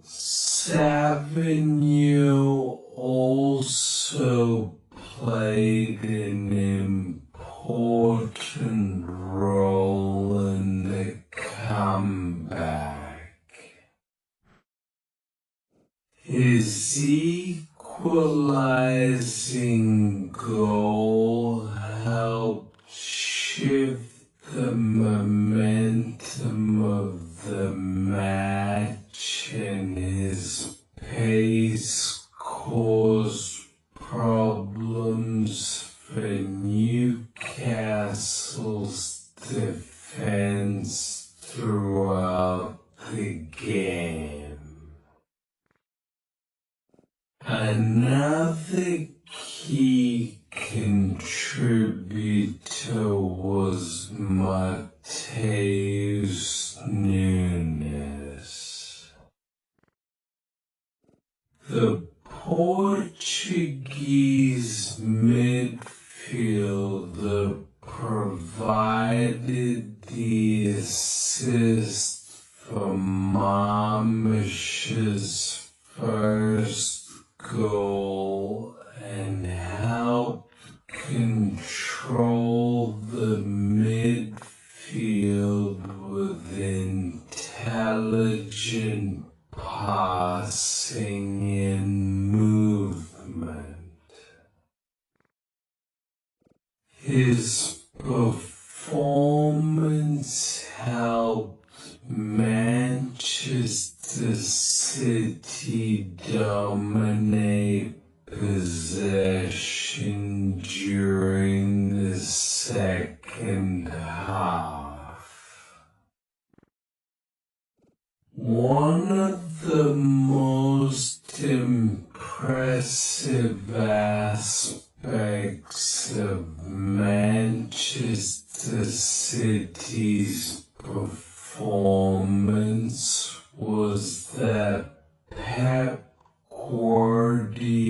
Savigny also played an important role in the comeback. His equalizing goal helped shift the momentum of the match, and his pace caused problems for Newcastle's defense throughout the game. Another key contributor was Matheus Nunes. The Portuguese midfielder provided the assist for Marmoush's first goal and helped control the midfield with intelligent passing and movement. His performance helped Manchester City dominate possession during the second half. One of the most impressive aspects of Manchester City's performance was that Pep Guardiola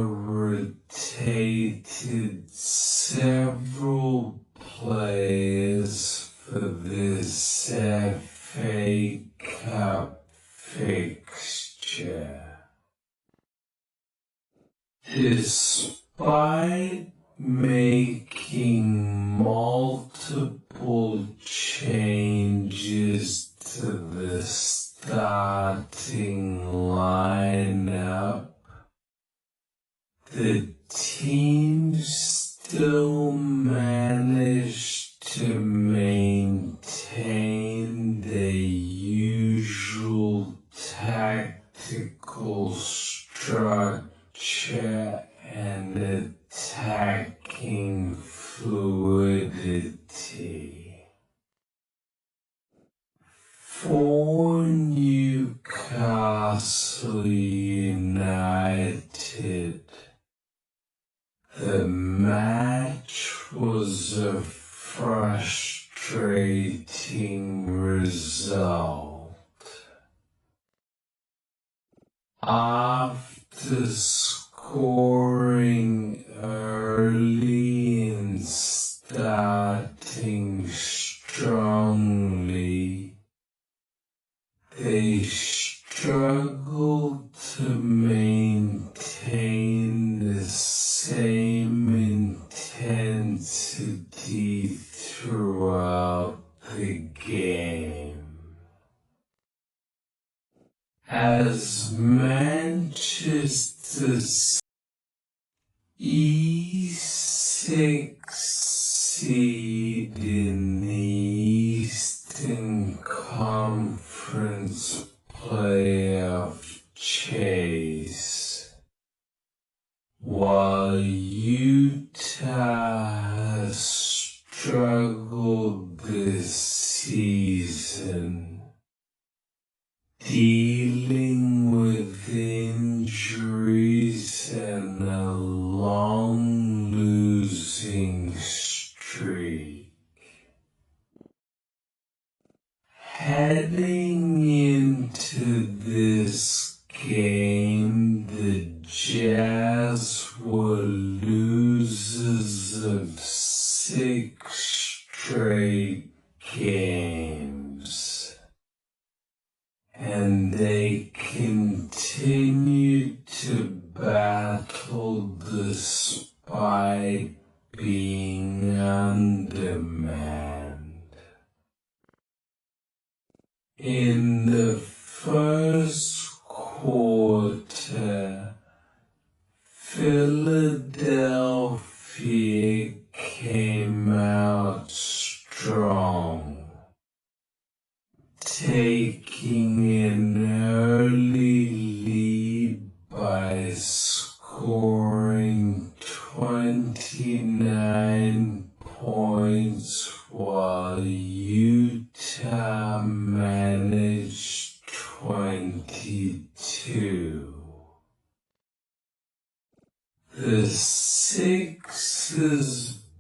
rotated several players for this FA Cup fixture. Despite making multiple changes to the starting lineup, the team still managed to maintain their usual tactical structure and attacking fluidity. For Newcastle United, the match was a frustrating result. After scoring early and starting strongly, they struggled to maintain the same intensity throughout the game. As Manchester E6 seed in the Eastern Conference playoff chase, while Utah has struggled this season, dealing with injuries and a long losing streak. Heading into this game, the Jazz were losers of 6 straight games, and and they continued to battle despite being undermanned. In the first quarter, Philadelphia came out strong, taking an early lead by scoring 29 points while Utah managed 22. The Sixers'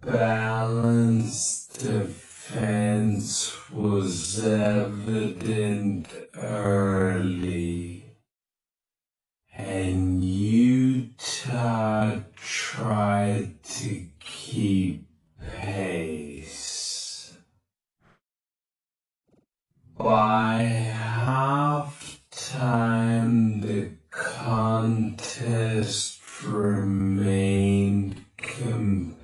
balanced defense was evident early, and Utah tried to keep pace. By halftime, the contest remained competitive.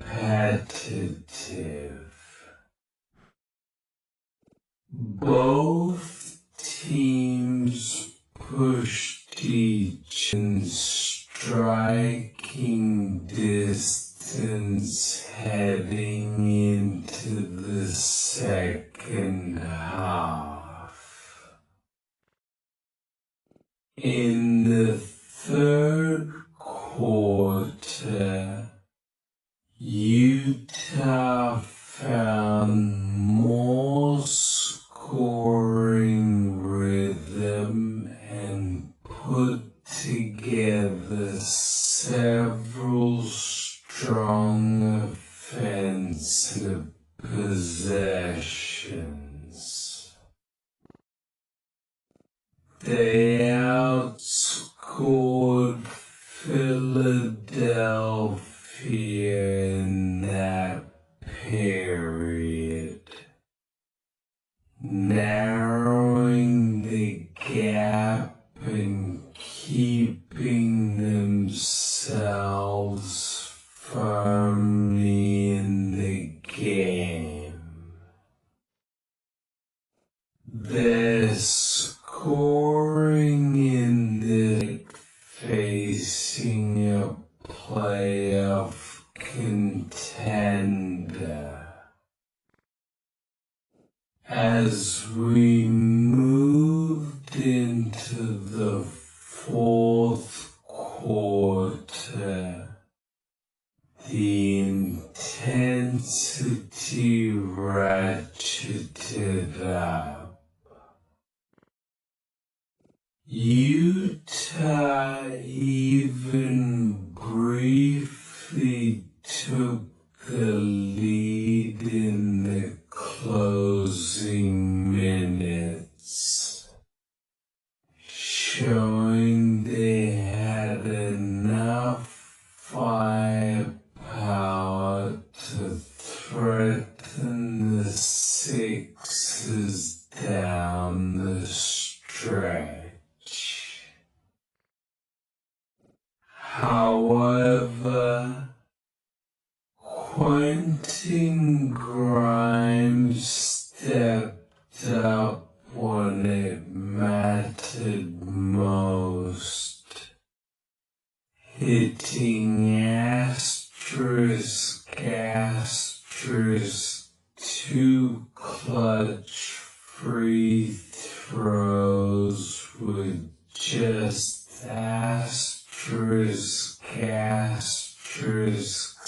Both teams pushed each in striking distance heading into the second half. In the third quarter, Utah found more scoring rhythm and put together several strong offensive possessions. They outscored Philadelphia in that period, narrowing the gap and keeping themselves firmly in the game. Their scoring in the facing a playoff contender. As we moved into the fourth quarter, the intensity ratcheted up. Utah even briefly took the lead in the closing minutes, showing they had enough firepower to threaten the Sixers down the stretch. However, Quentin Grimes stepped up when it mattered most, hitting two clutch free throws with just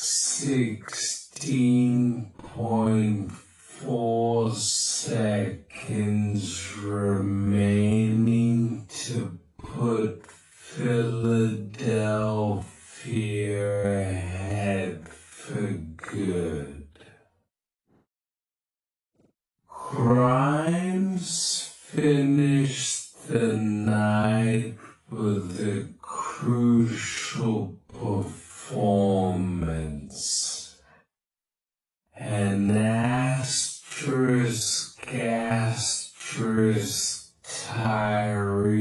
16.4 seconds remaining to put Philadelphia ahead for good. Grimes finished the night with a crucial performance. An Tyrese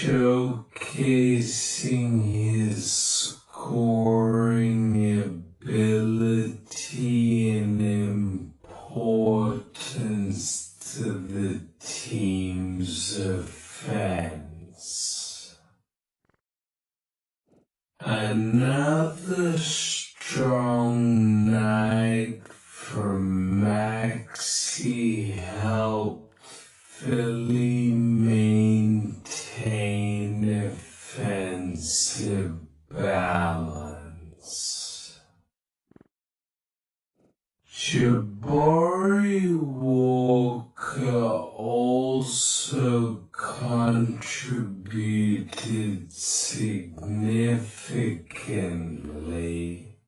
showcasing his scoring ability and importance to the team's offense. Another strong night for Maxey helped Philly maintain offensive balance. Jabari Walker also contributed significantly,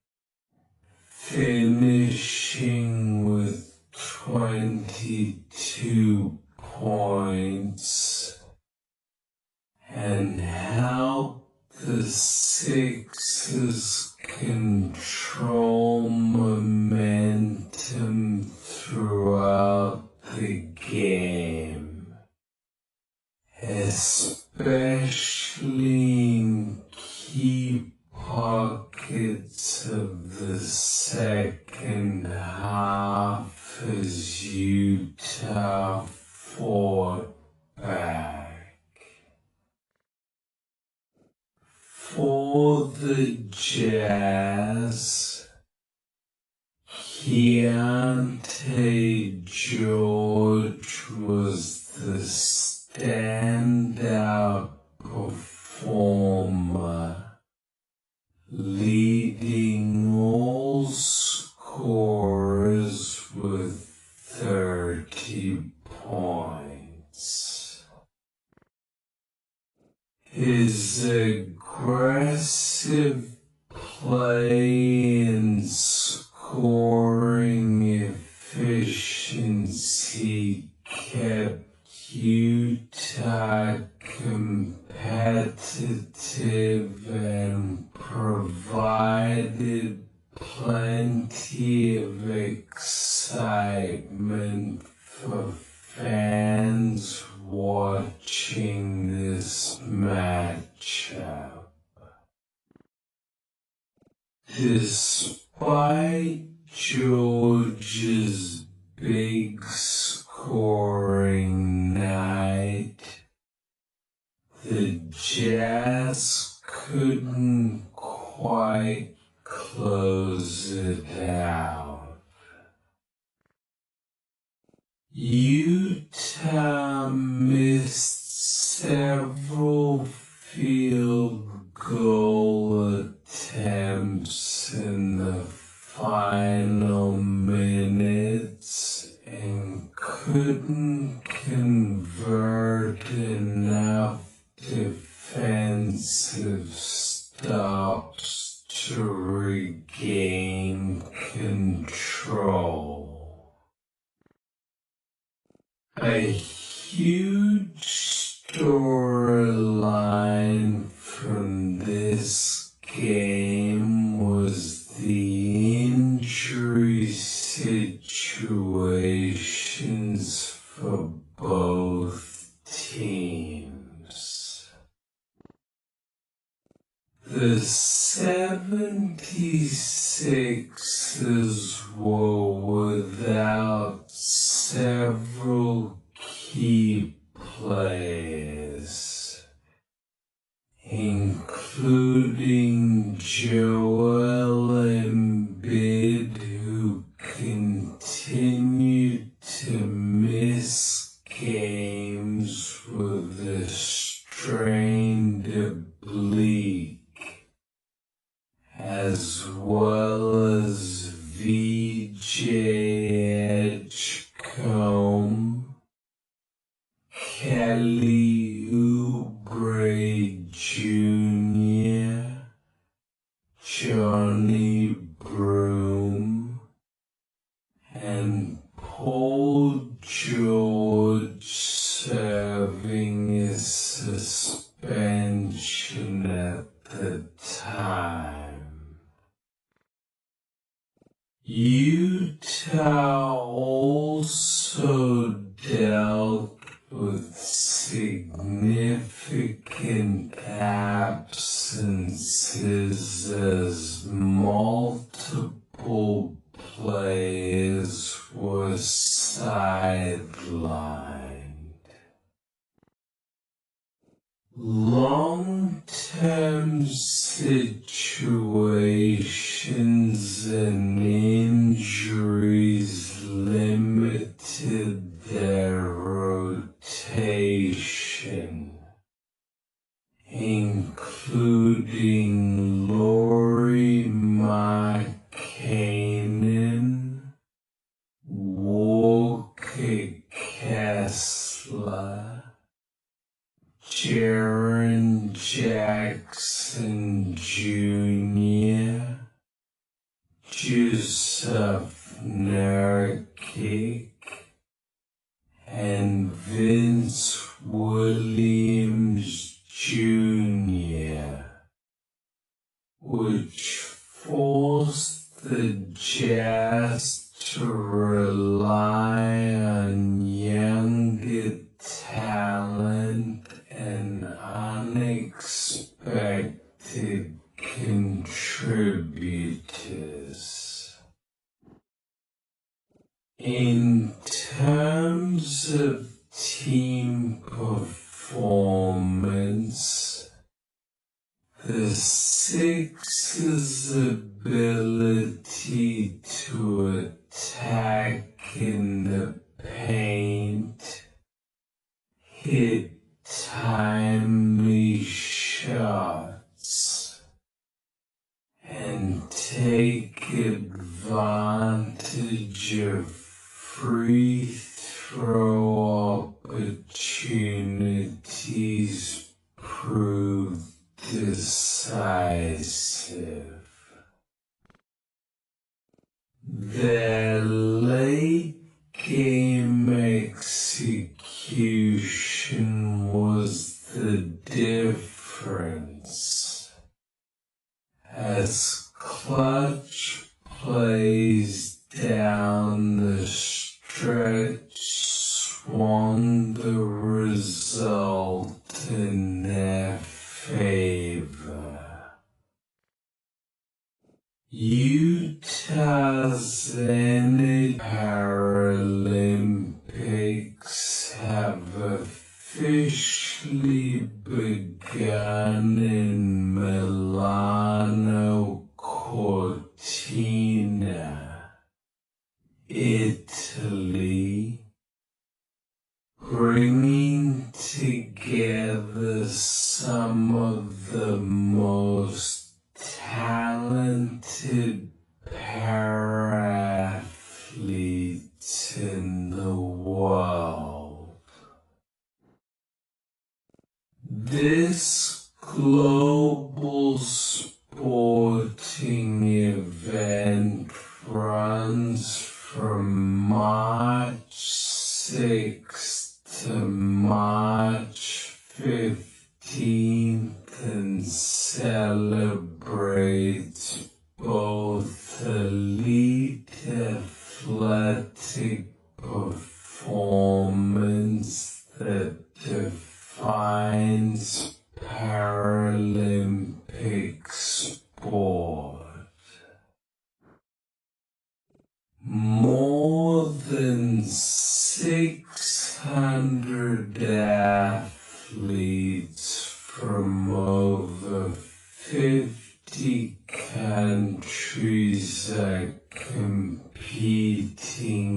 finishing with 22 points, and helped the Sixers control momentum throughout the game, especially in key pockets of the second half as Utah fought back. For the Jazz, Keontae George was the standout performer, leading all scorers with 30 points. His aggressive play and scoring efficiency kept Utah competitive and provided plenty of excitement for fans watching this matchup. Despite George's big scoring night, the Jazz couldn't quite close it out. Utah missed several field goal attempts in the final minutes and couldn't convert enough defensive stops to regain control. A huge storyline from this game was the injury situations for both teams. The 76ers were without several key players, including Joel Embiid, who continued to miss games with a strained oblique, as well as VJ Edgecombe, Kelly Oubre Jr., Johnny Broom, and Paul George serving a suspension at the time. Utah also dealt with significant significant absences as multiple players were sidelined. Long-term situations and injuries limited their rotation, including Lauri Markkanen, Walker Kessler, Jaren Jackson Jr., Jusuf Nurkic, and Vince Williams Jr., which forced the Jazz to rely on younger talent and unexpected contributors. In terms of team performance, the Sixers' ability to attack in the paint, hit timely shots, and take advantage of free throw opportunities proved decisive. Their late game execution was the difference, as clutch plays down the stretch swung the result in their favor. Utah's Energy Paralympics have officially begun in Milano Cortina, Italy, bringing together some of the most talented para-athletes in the world. This global sporting event runs from March 6th to March 15th and celebrates both elite athletic performance that defines Paralympic sport. More than 600 athletes from over 50 countries are competing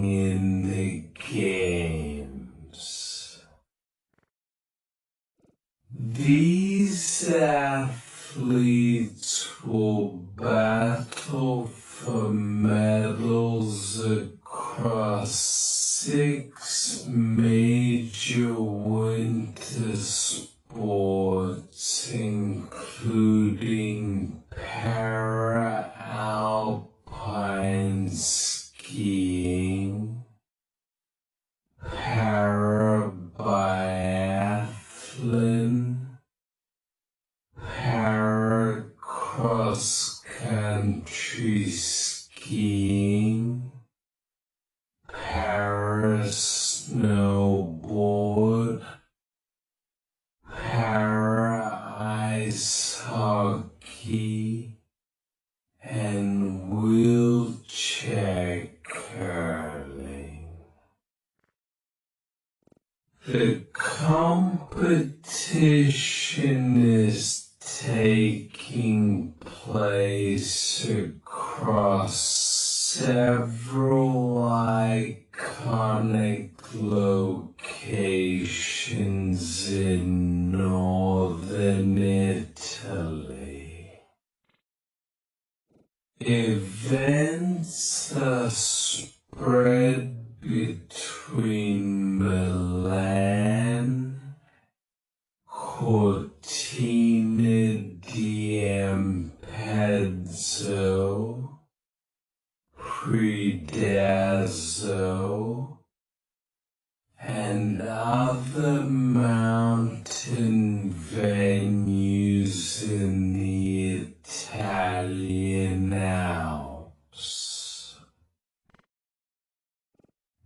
in the games. These athletes will battle for medals across 6 major winter sports, including para-alpine skiing, para-biathlon, para-cross-country skiing, para-snowboard, para ice hockey, and wheelchair curling. The competition is taking place across several iconic locations in northern Italy. Events are spread between Milan, Cortina d'Ampezzo, Predazzo, and other mountain venues in the Italian Alps.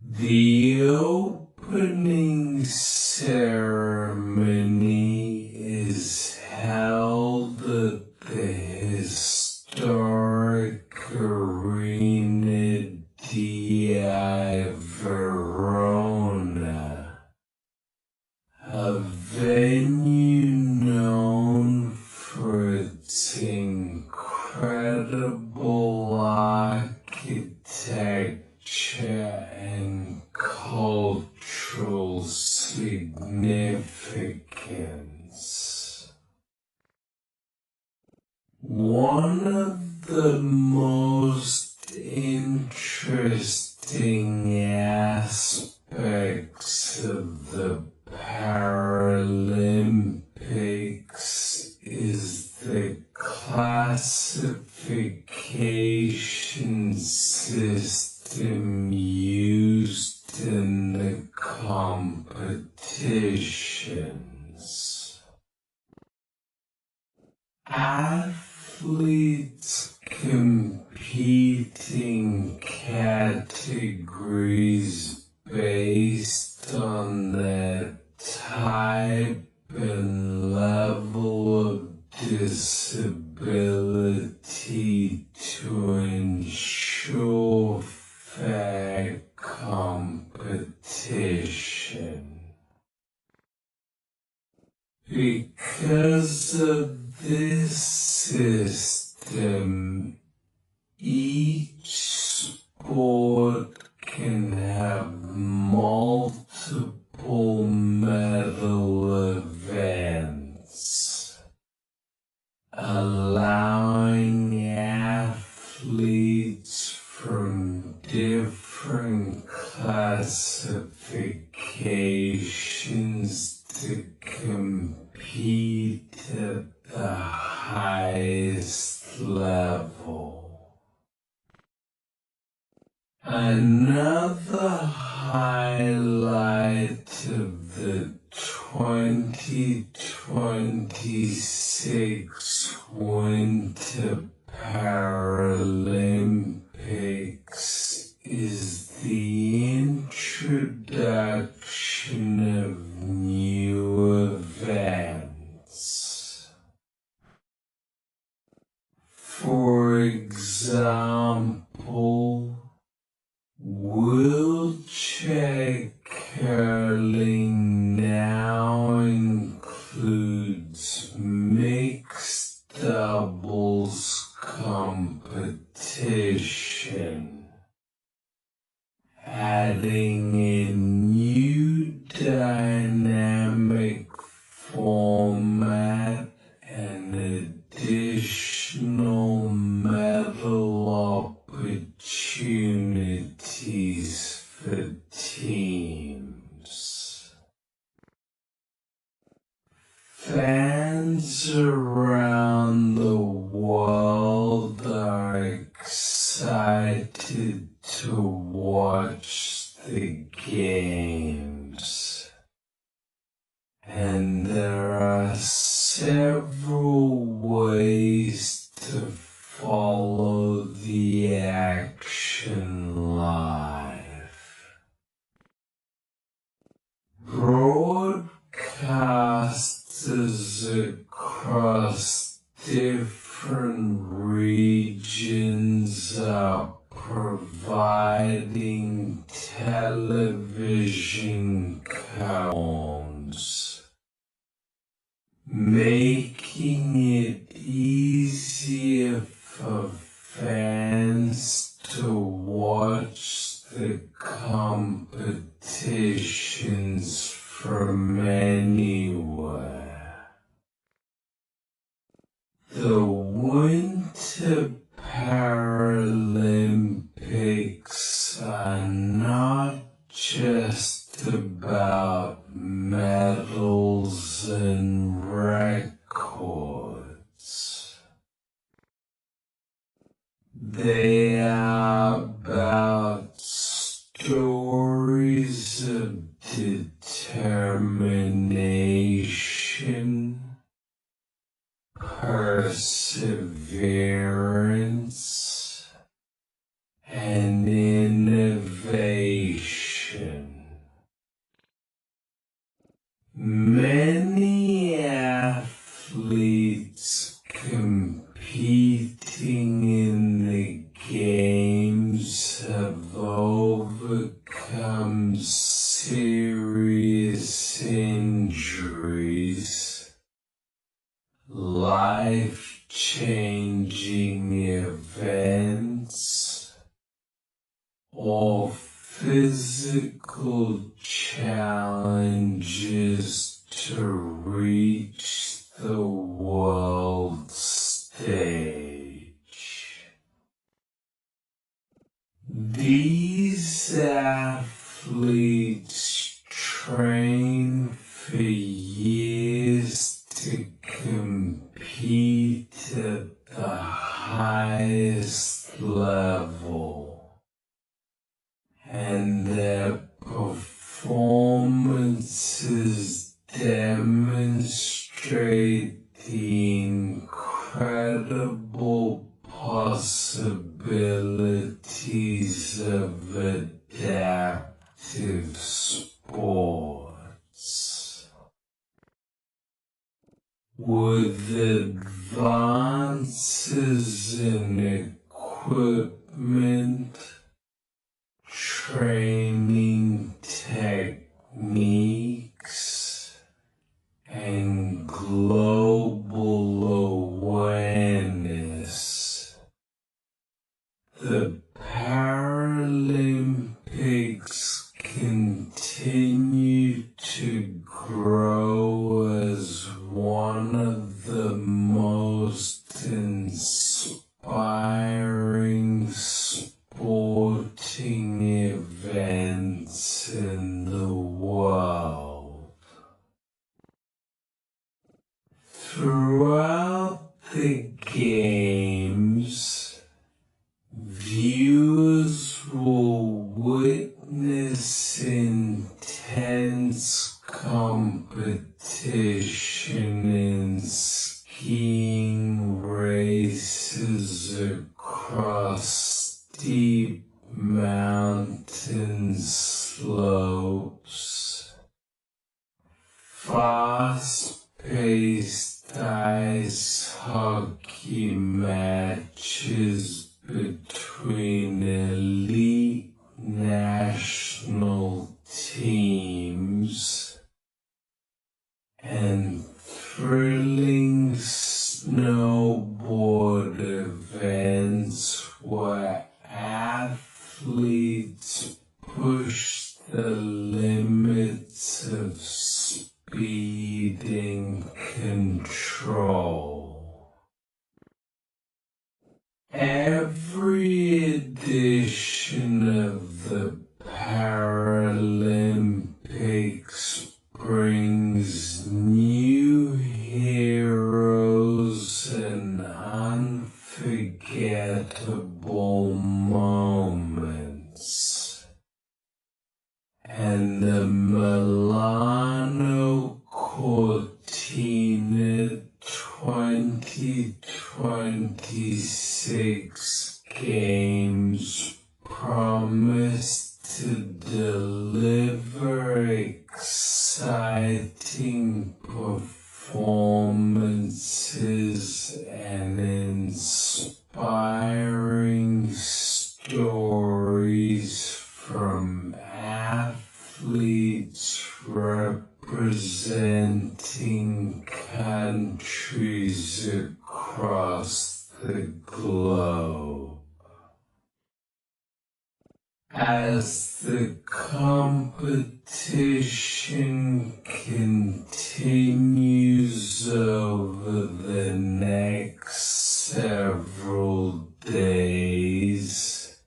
The opening ceremony is held at the historic Arena di Verona, a venue known for its incredible architecture and cultural significance. One of the most interesting aspects of the Paralympics is the classification system used in the competitions. Athletes compete in categories based on their type and level of disability to ensure fair competition. Because of this system, each sport can have multiple medal events, allowing athletes from different classifications to compete at the highest level. Another highlight of the 2026 Winter Paralympics is the introduction of new events. For example, wheelchair curling now includes mixed doubles competition, adding a new dynamic format and additional medal opportunities for teams. Fans around the world are excited to watch the games, and there are several ways to follow the action live. Broadcasters across different regions are providing television cones, making it easier for fans to watch the competitions from anywhere. The Winter Paralympics are not just about medals and records. They are about stories of determination, perseverance, and innovation. Many athletes competing in the games have overcome serious injuries, life-changing events, or physical challenges to reach the world stage. These athletes train for years to compete at the highest level, and their performances demonstrate the incredible possibilities of adaptive sports. With advances in equipment, training techniques, and global awareness, the Paralympics continue to grow as one of the most inspiring sporting events in the world. Throughout the Games, viewers will witness intense competition in skiing races across steep mountain slopes, fast-paced ice hockey matches between elite national teams, and thrilling snowboard events where athletes push the limits of speed and control. Every edition of the Paralympics brings new heroes and unforgettable moments. And the Milano Cortina 2026 Games promise to deliver exciting performances performances and inspiring stories from athletes representing countries across the globe. As the competition continues over the next several days,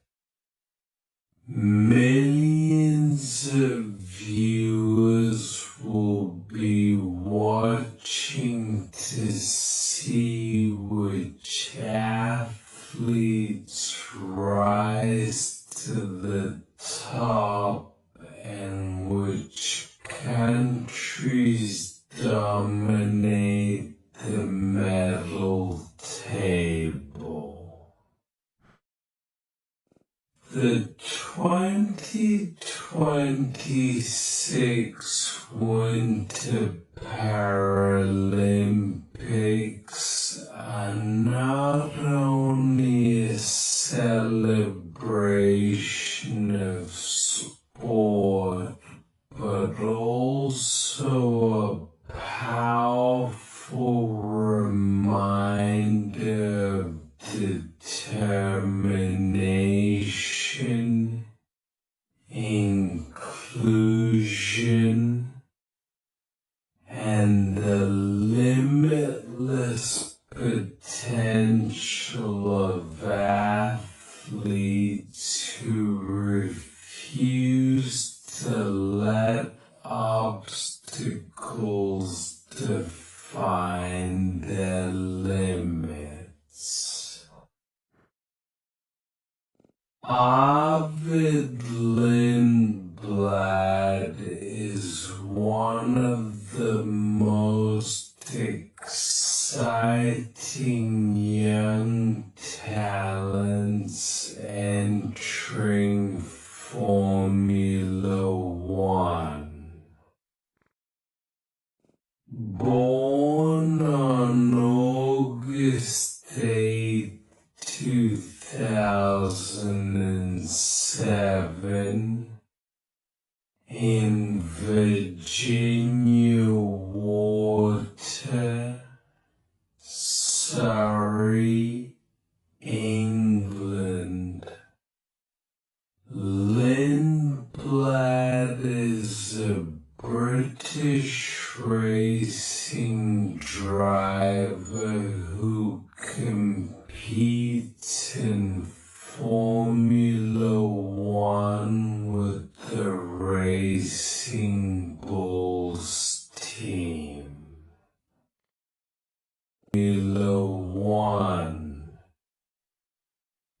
millions of viewers will be watching to see which athletes rise to the top and which countries dominate the medal table. The 2026 Winter Paralympics are not only a celebration of sport, but also a powerful reminder of determination, inclusion, and the limitless potential of athletes who refuse to let obstacles define their limits. Arvid Lindblad is one of the most exciting young talents entering Formula One. Born on August 8, 2007, in Virginia Water, Surrey, England, Lindblad is a British racing driver who competes in Formula One with the Racing Bulls team. Formula One.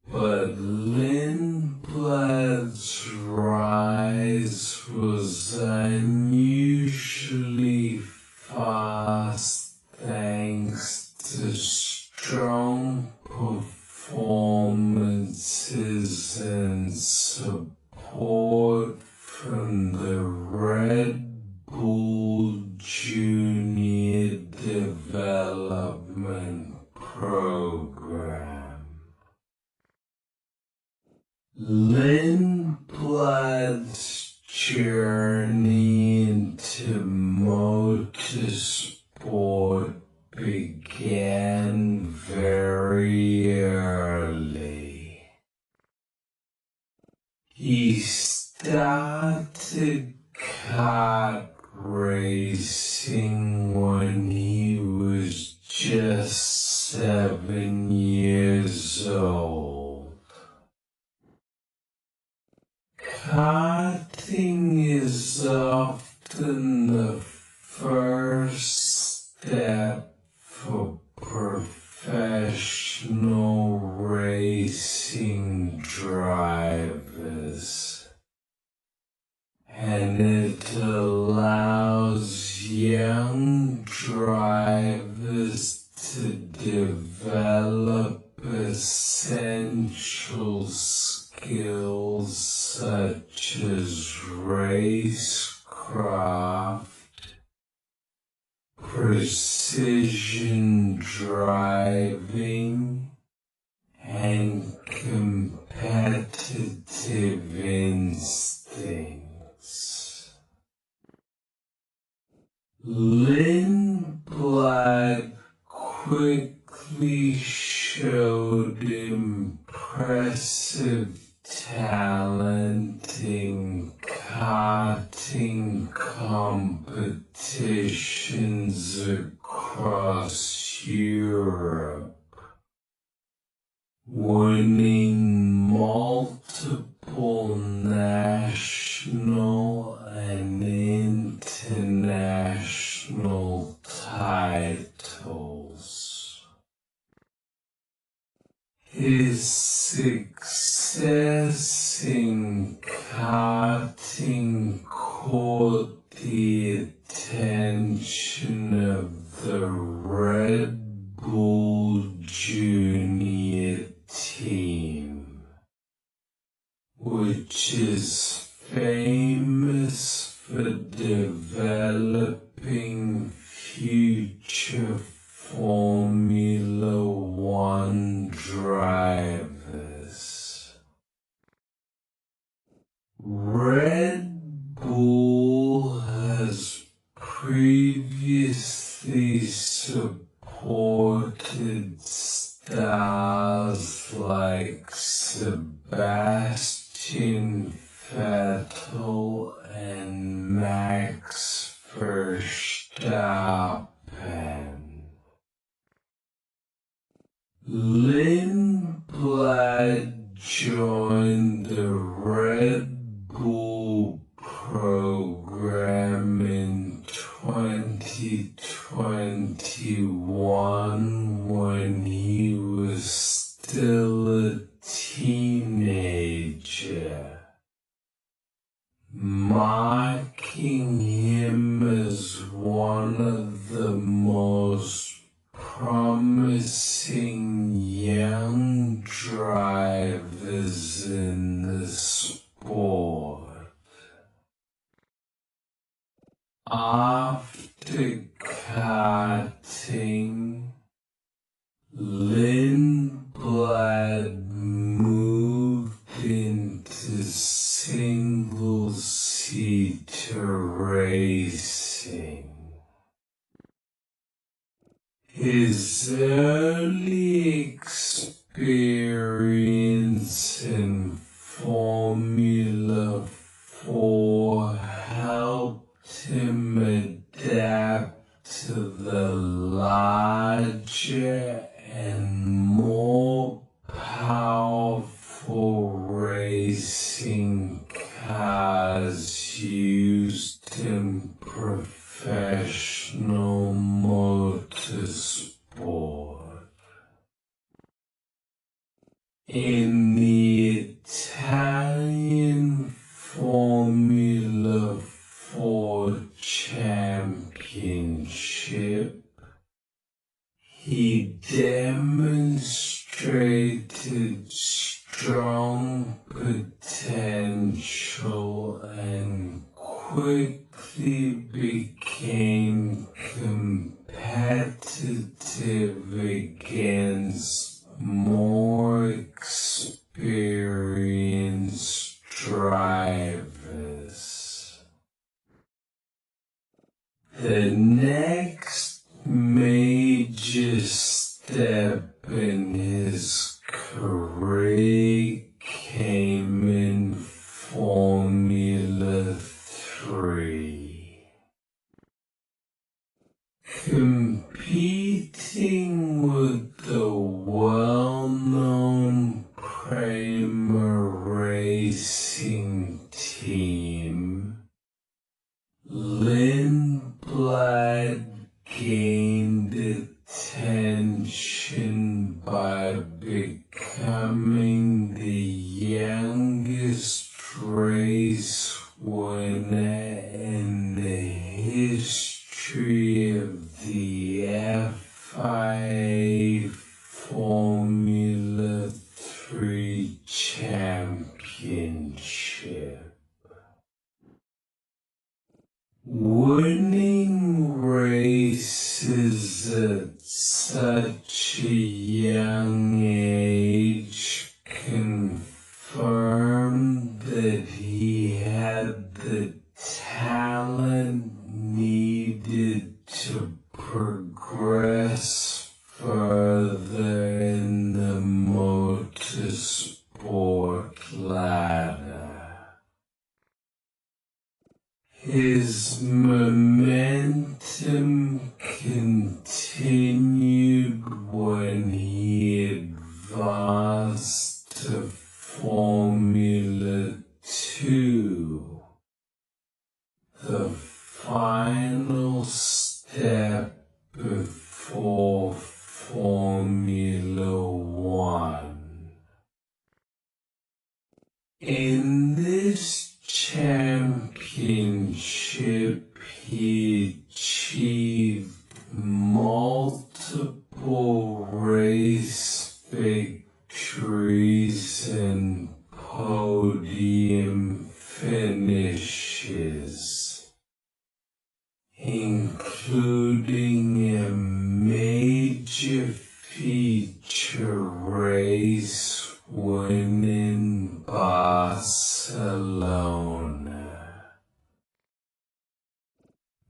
But Lindblad's rise was unusually fast thanks to strong performances and support from the Red Bull Junior Development Program. Lindblad's journey into motorsport began very early. He started kart racing when he was just 7 years old. Karting is often the first step for professional racing drivers, and it allows young drivers to develop essential skills such as racecraft, precision driving, and competitive instincts. Lindblad quickly showed impressive talent in karting competitions across Europe, winning multiple national and international titles. His success in karting caught the attention of the Red Bull Junior team, which is famous for developing future Formula One drivers. Red Bull has previously supported stars like Sebastian Vettel and Max Verstappen. Lindblad joined the Red Bull program in 2021 when he was still a teenager, marking him as one of the most promising young drivers in the sport. After karting, Lindblad moved into single-seater racing. His early experience in Formula 4 helped him adapt to the larger and more powerful racing cars used in professional motorsport. In the Italian Formula 4 Championship, he demonstrated strong potential and quickly became competitive against more experienced drivers. The next major step in his career came in Formula 3. Competing with the well-known Prema Racing team, Lindblad gained attention by becoming the youngest race winner in the history of the FIA Formula 3 Championship. Winning race such a young age confirmed that he had the talent needed to progress further in the motorsport ladder. His momentum continued when he advanced to Formula 2, the final step before Formula 1. In this championship, he achieved multiple race victories and podium finishes, including a major feature race win in Barcelona.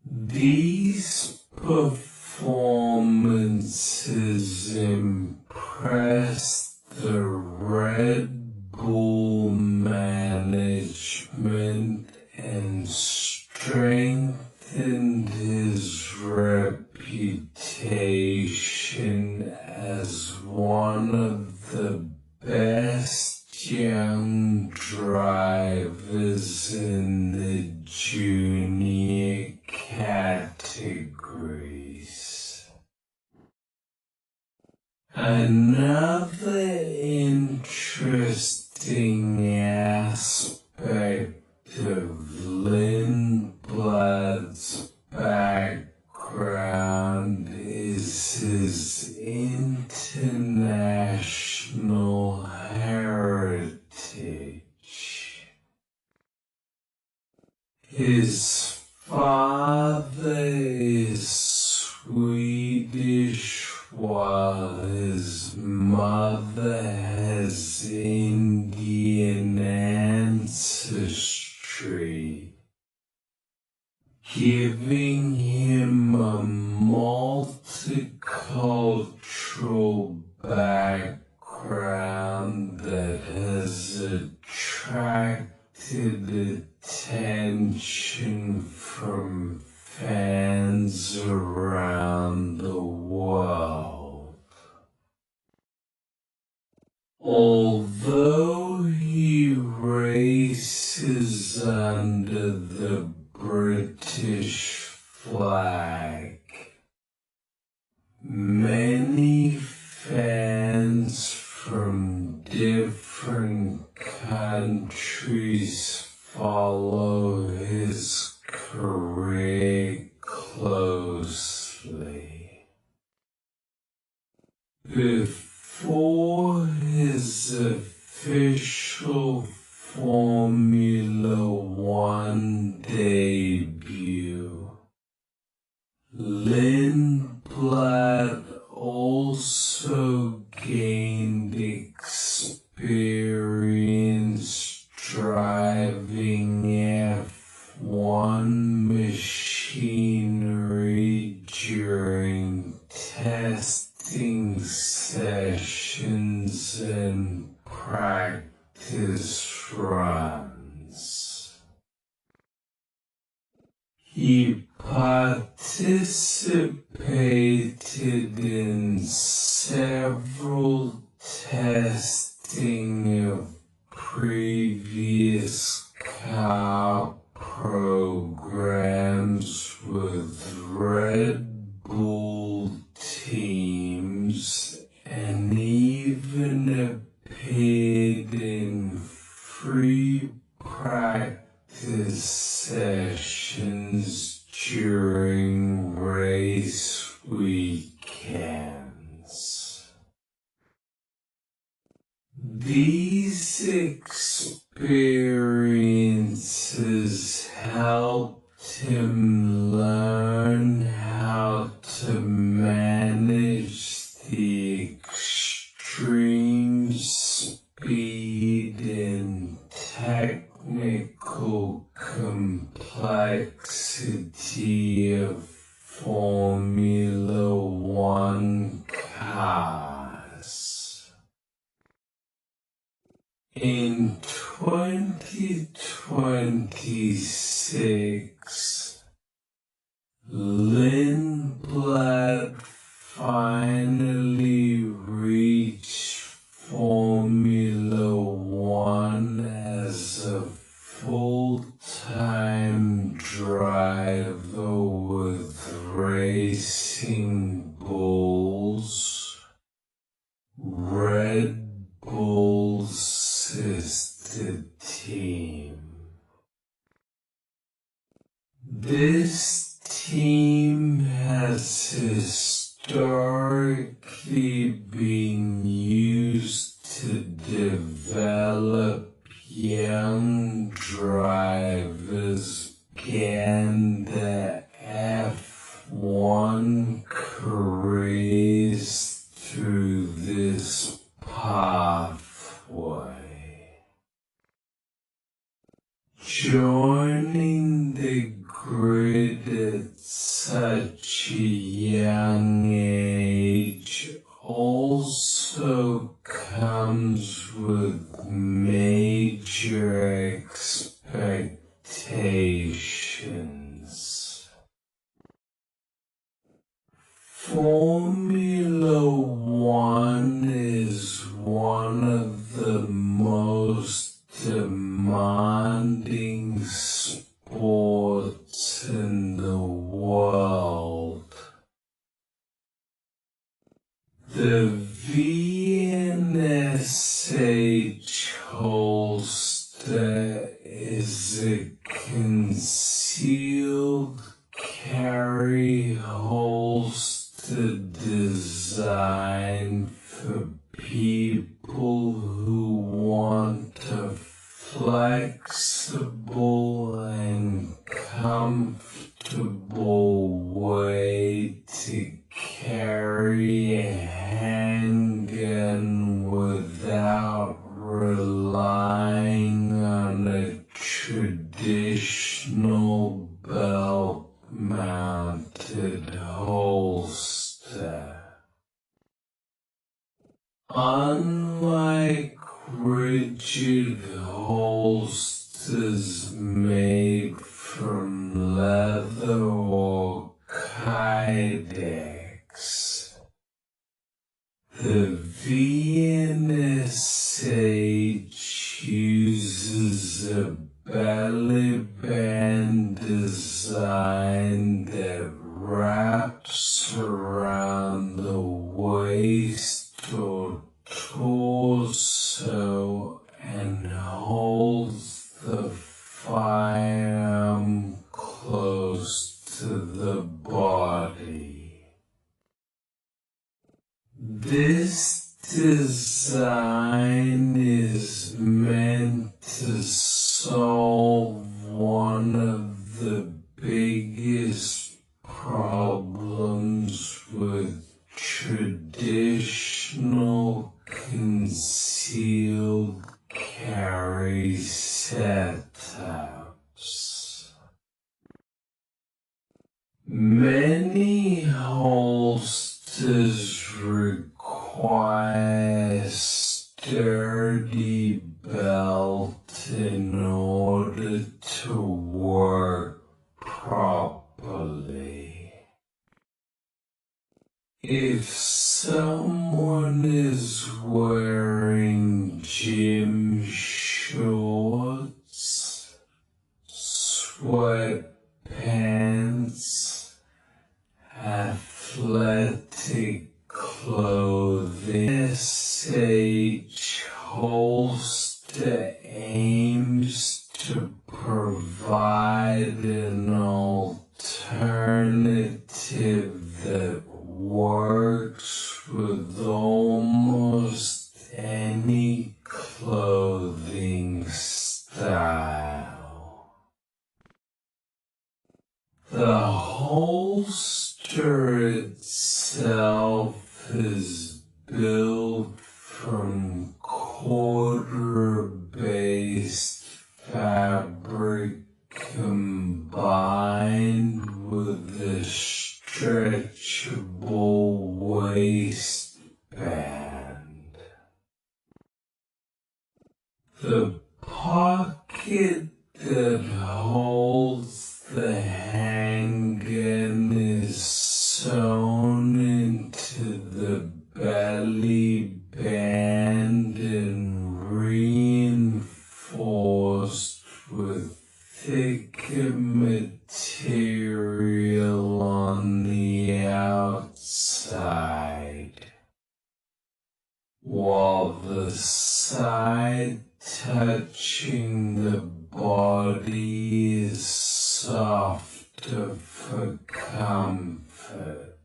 These performances impressed the Red Bull management and strengthened his reputation as one of the best young drivers in the junior categories. Another interesting aspect of Lindblad's background is his international heritage. His father is Swedish, while his mother has Indian ancestry, giving him a multicultural background that has attracted attention from fans around the world. Although he races under the British flag, many fans from different countries follow his career closely. Before his official Formula 1 debut, Lindblad also gained experience driving F1 machinery during testing sessions and practice runs. He participated in several testing of previous car programs with Red Bull teams and even appeared in free practice sessions during race weekends. These experiences helped him learn how to manage cars. In 2026, Lindblad finally reached Formula One as a full-time driver with Racing Bulls, Red Bull's sister team. This team has historically been used to develop young drivers, began the F1 careers through this pathway. Joining the grid at such a young age also comes with major expectations. Formula One is one of the most demanding sports in the world. The VNSH holster is a concealed carry holster designed for people who want a flexible and comfortable way to carry a handgun without relying on a traditional belt-mounted holster. Unlike rigid holsters made from leather or kydex, the VNSH uses a belly band design that wraps around the waist or torso and holds the firearm close to the body. This design is meant to solve one of the biggest problems with traditional concealed carry setups. Many holsters require a sturdy belt in order to work properly. If someone is wearing gym shorts, sweatpants, athletic clothing, SH holster aims to provide an alternative that works with almost any clothing style. The holster itself is built from quarter-based fabric combined with a stretchable waist The pocket that holds the handgun is sewn into the belly band and reinforced with thicker material on the outside, while the side touching the body is softer for comfort.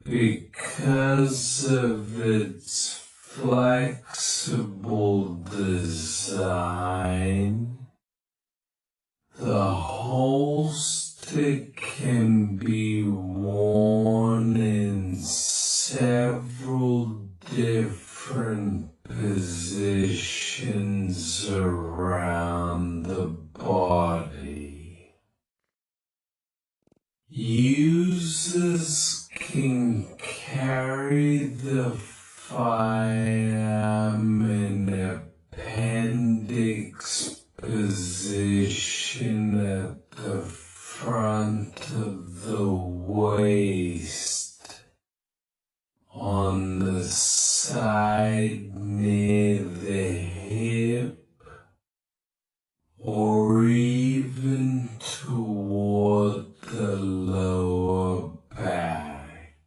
Because of its flexible design, the holster can be worn in several different positions around the body. Users can carry the firearm in appendix position at the front of the waist, on the side near the hip, or even toward the lower back.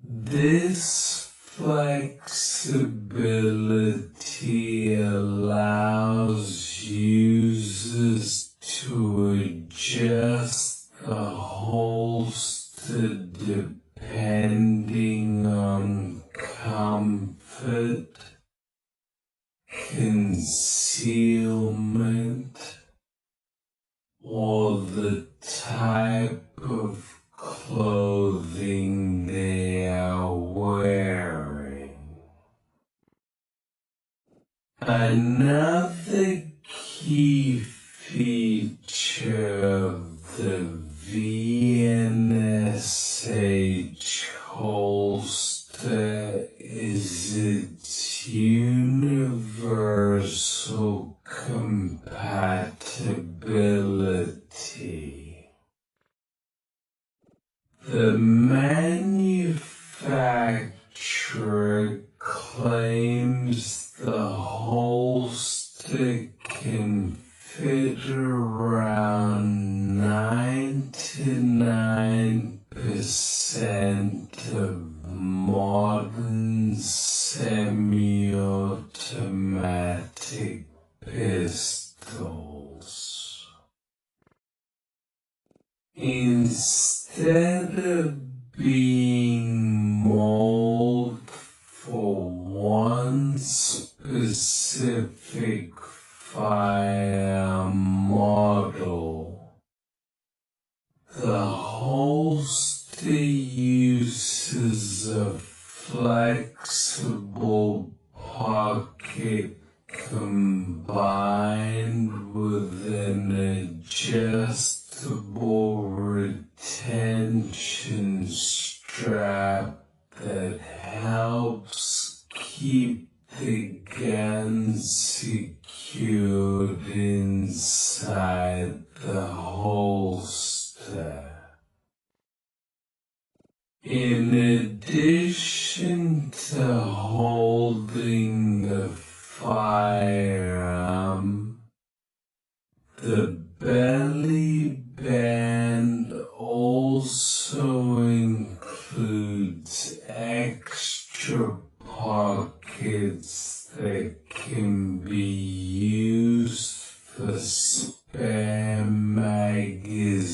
This flexibility allows users to adjust the holster depending on comfort, concealment, or the type of clothing they are wearing. Another key feature of the VNSH holster is its universal compatibility. The manufacturer claims the holster can fit around 99% of modern semi-automatic pistols. Instead of being molded for one specific firearm model, the holster uses a flexible pocket combined with an adjustable retention strap that helps keep the gun secured inside the holster. In addition to holding the firearm, the belly band also includes extra pockets that can be used for spare magazines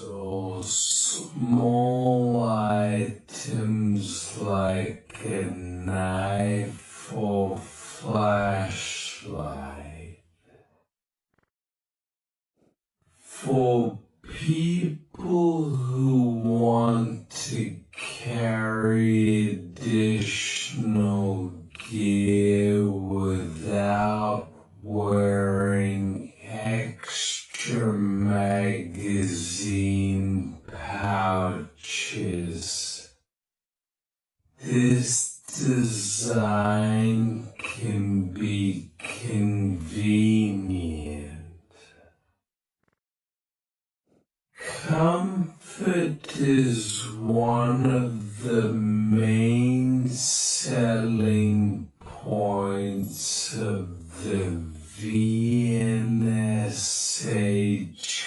or small items like a knife or flashlight. For people who want to carry additional gear without wearing extra magazine pouches, this design can be convenient. Comfort is one of the main selling points of the V&SH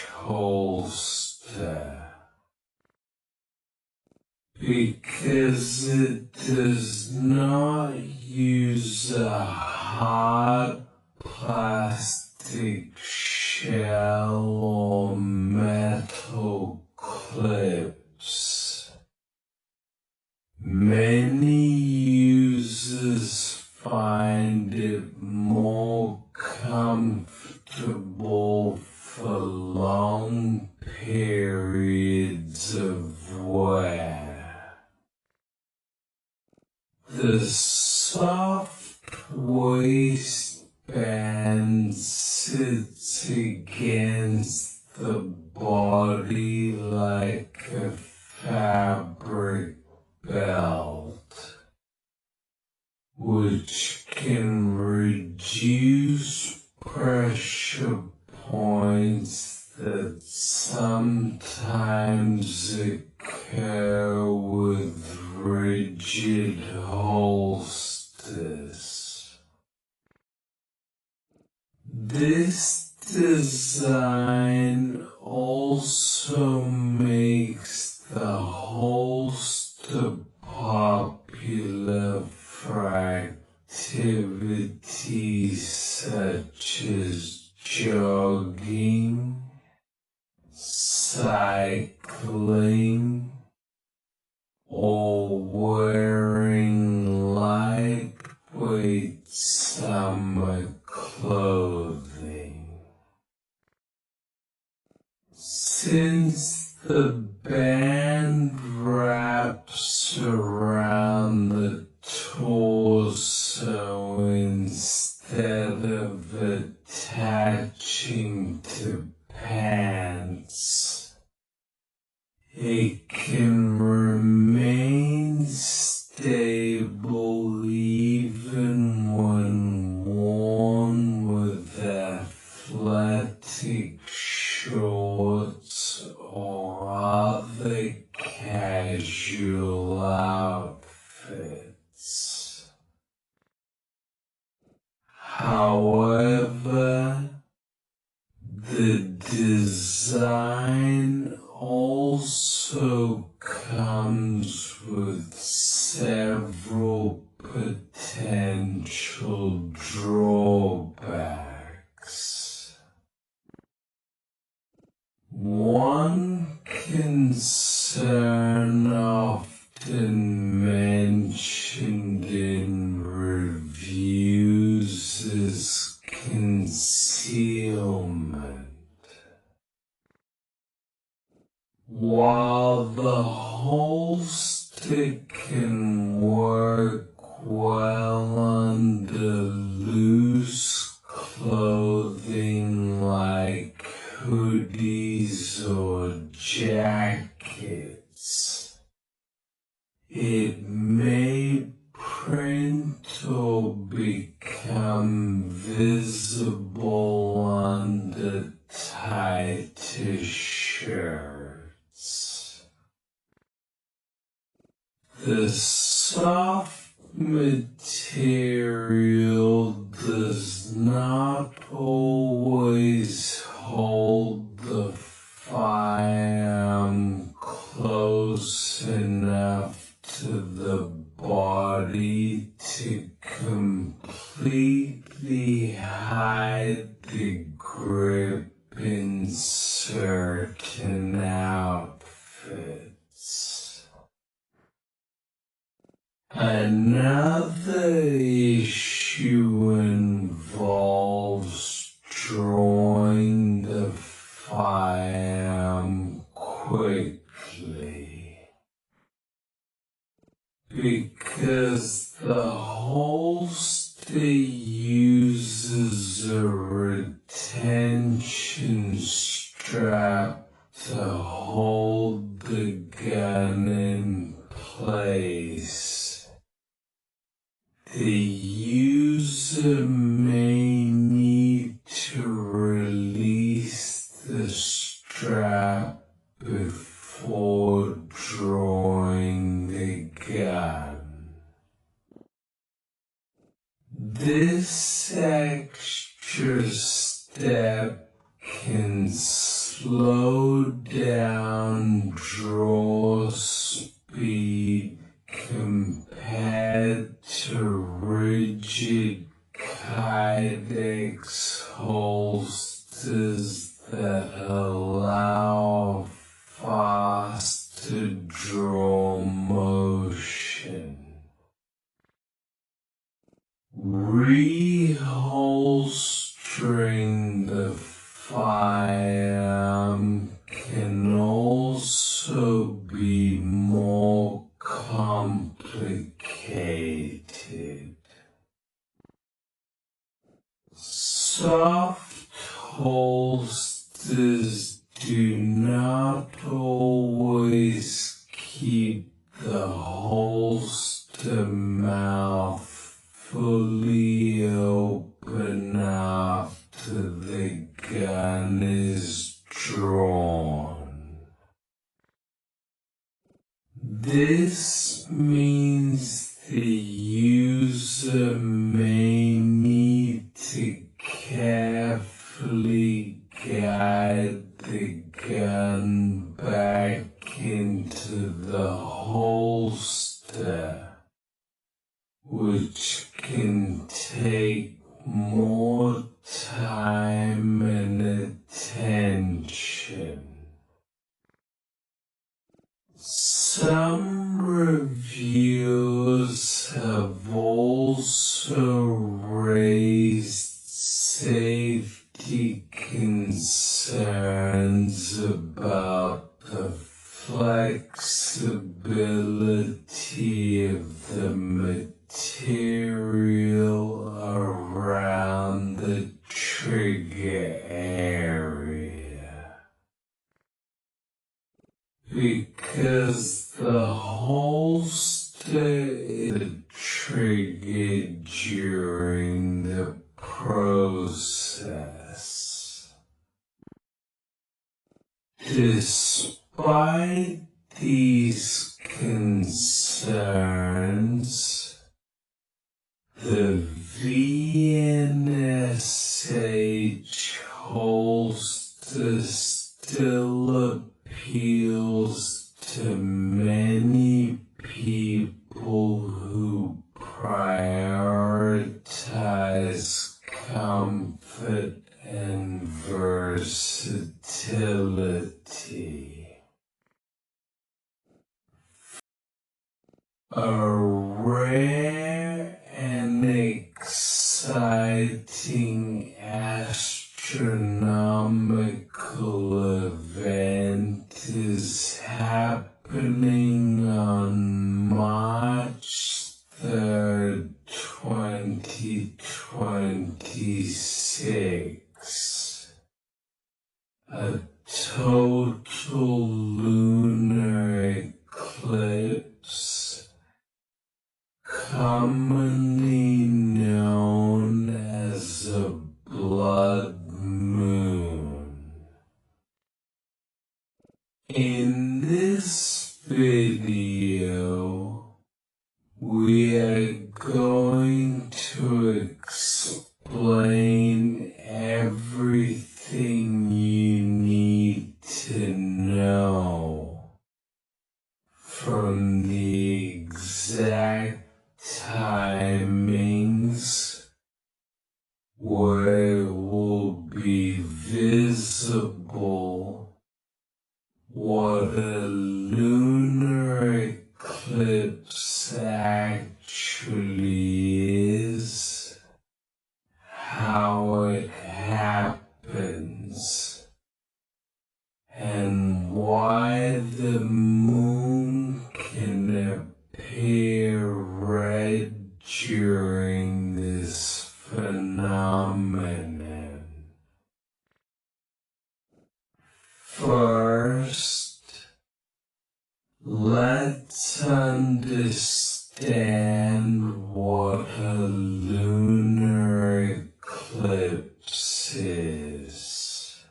holster, because it does not use a hard plastic shell or metal clips. Many users find it more comfortable for long periods of wear. The soft waistband sits against the body like a fabric belt, which can reduce pressure points that sometimes occur with rigid holsters. This design also makes the holster popular for activities such as jogging, cycling, or wearing lightweight summer clothing. Since the band wraps around the torso instead of attaching to pants, it can remain stable even when worn with athletic shorts or other casual outfits. However, the design also comes with several potential drawbacks. One concern often mentioned in reviews is concealment. While the holster can work well under loose clothing like hoodies or jackets, it may print or become visible under tighter shirts. The soft material does not always hold the firearm close enough to the body to completely hide the grip in certain outfits. Another issue involves drawing the firearm quickly, because the holster uses a retention strap to hold the gun in place the user may need to release the strap before drawing the gun. This extra step can slow down draw speed compared to rigid Kydex holsters that allow faster draw motion. Reholstering the firearm can also be more complicated. Soft holsters do not always keep the holster mouth fully open after the gun is drawn. This means the user may need to carefully guide the gun back into the holster, which can take more time and attention. Some reviewers have also raised safety concerns about the flexibility of the material around the trigger area, because the holster is the trigger during the process. Despite these concerns, the VNSH holster still appeals to many people who prioritize comfort and versatility. A rare and exciting astronomical event is happening on March 3rd, 2026. A total lunar eclipse, commonly known as a blood moon. In this video, we are going to explain everything you need to know, from the exact timings where it will be visible, what a lunar eclipse actually is, how it happens, and why the moon can appear red during this phenomenon. First, let's understand understand what a lunar eclipse is.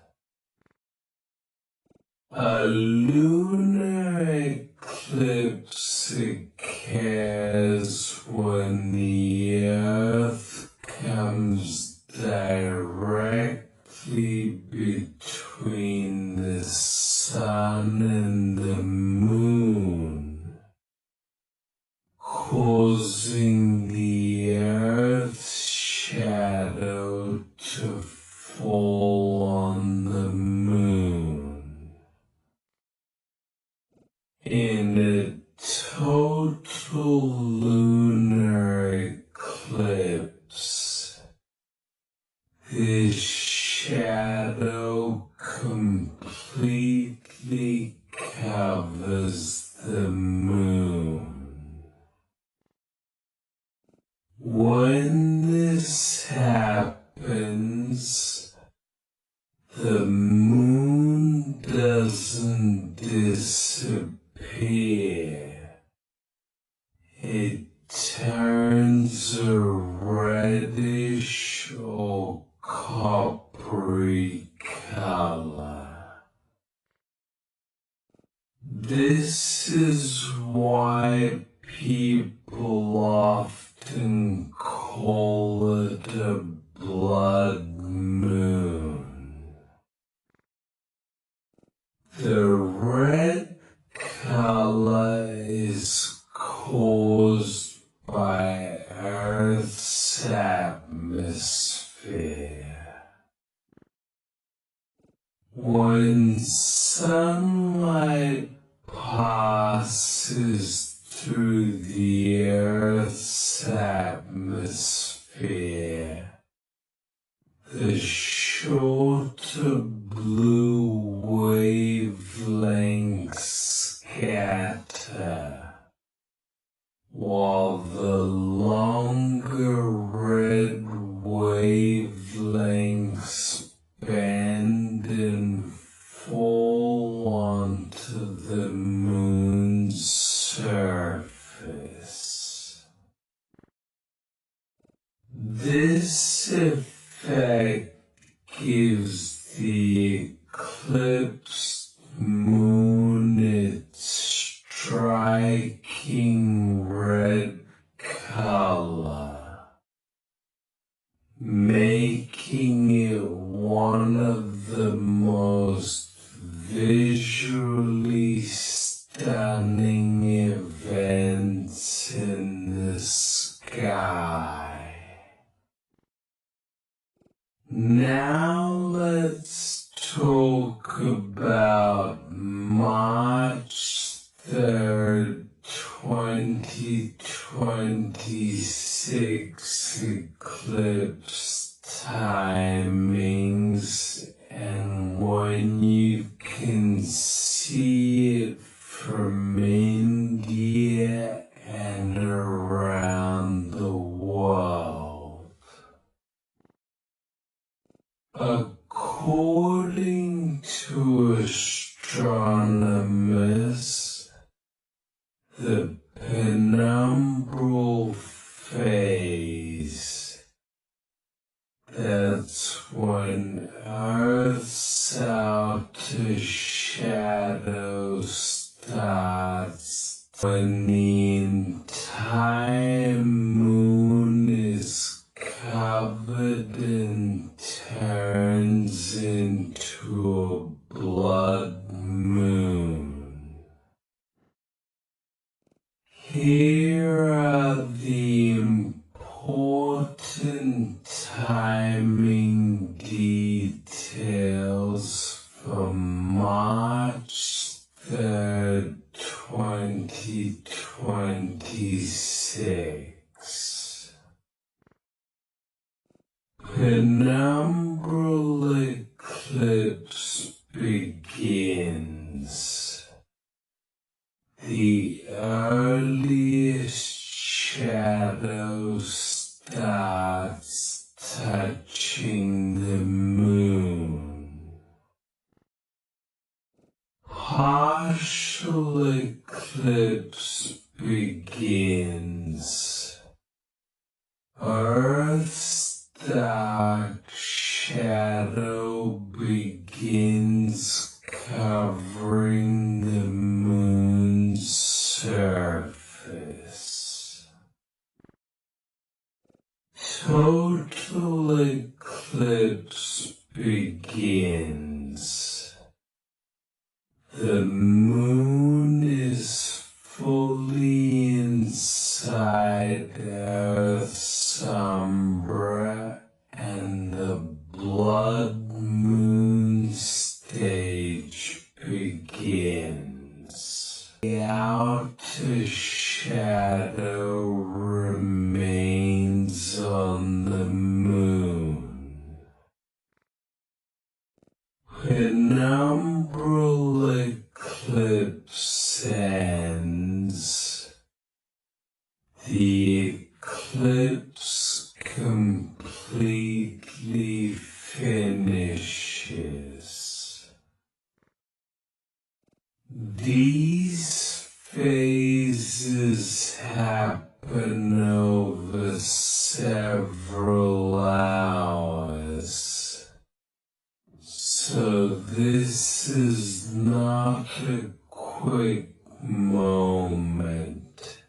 A lunar eclipse occurs when the Earth comes directly between the Sun and the Moon, causing the Earth's shadow to fall on the Moon. In a total lunar eclipse, the shadow completely covers the Moon. When this happens, the Moon doesn't disappear. It turns a reddish or coppery color. This is why people often call it a blood moon. The red color is caused by Earth's atmosphere. When sunlight passes through the Earth's atmosphere, the shorter blue wavelengths scatter, while the longer red wavelengths bend and fall onto the Moon's surface. This effect gives the eclipsed Moon its striking red color, making it one of the most visually stunning events in the sky. Now let's talk about March 3rd, 2026 eclipse timings and when you can see it from India and around the world. According to astronomers, the penumbral phase, that's when Earth's outer shadow starts, when the entire Moon is covered and turns into a blood moon. Here are the important timing details for March 3rd, 2026. Penumbral eclipse begins. The earliest shadow starts touching the Moon. Partial eclipse begins outer shadow remains on the moon. Penumbral eclipse ends. The eclipse completely finishes. These phases happen over several hours, so this is not a quick moment.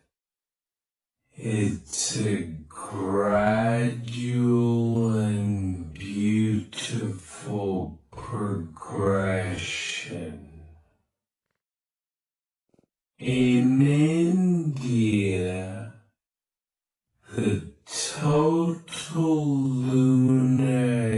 It's a gradual and beautiful progression. In India, the total lunar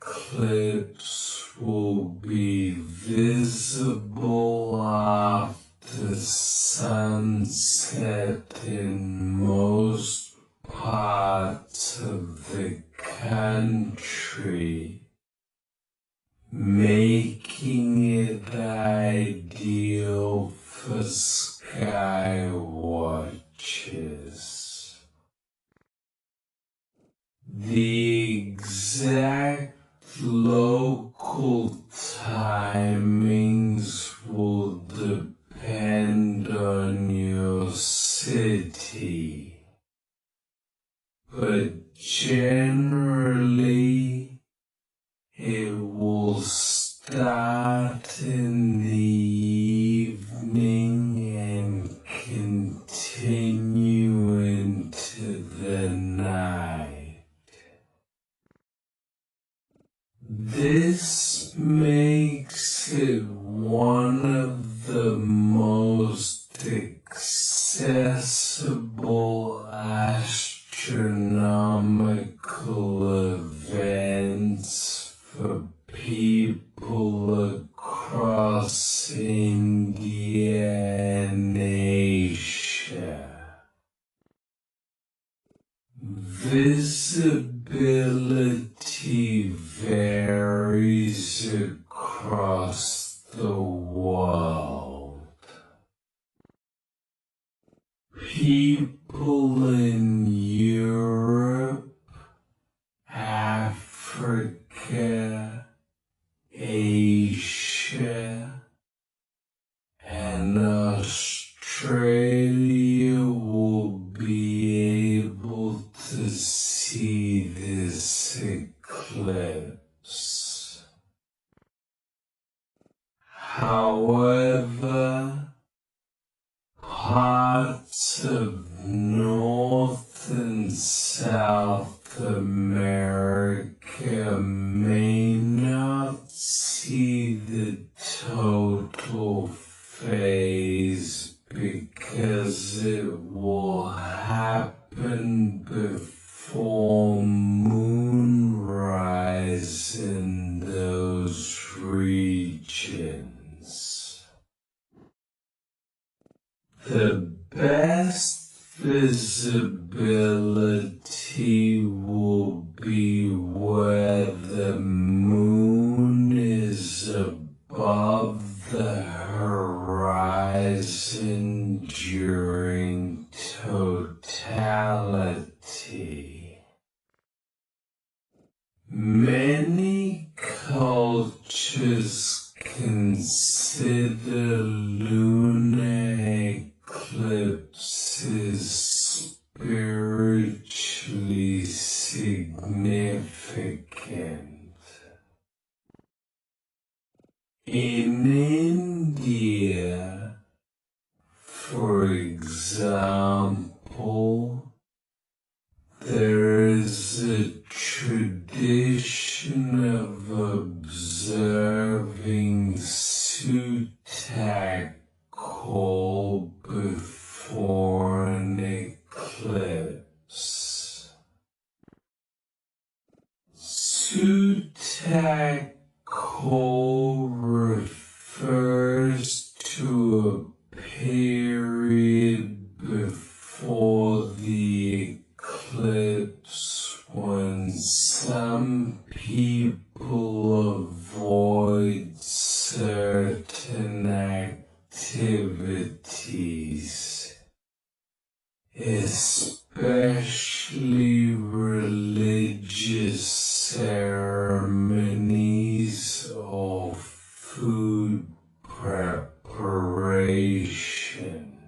eclipse will be visible after sunset in most parts of the country, making it ideal for sky watchers. The exact local timings will depend on your city, but generally it will start in the evening and continue into the night. This makes it one of the most accessible astronomical events for people across India and Asia. Visibility varies across the world. People in Europe, Africa, Asia, and Australia will be able to see this eclipse. However, parts of North and South America may not see the total phase because it will happen before moonrise in those regions. The best visibility will be where the moon is above the horizon during totality. Many cultures consider lunar eclipses spiritually significant. In India, for example, there is a tradition of observing Sutak call before an eclipse. Sutak call refers to a period before the eclipse when some people avoid certain activities, especially religious ceremonies or food preparation.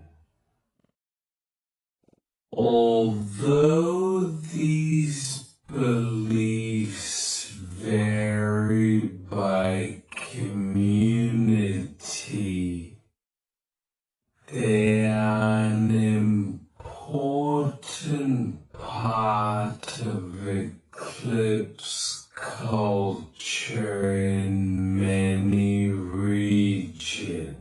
Although these beliefs vary by community, they are an important part of eclipse culture in many regions.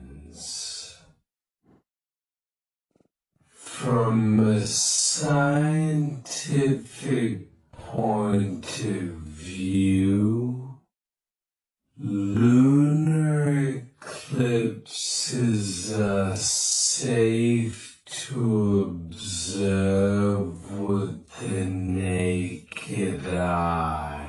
From a scientific point of view, lunar eclipses are safe to observe with the naked eye.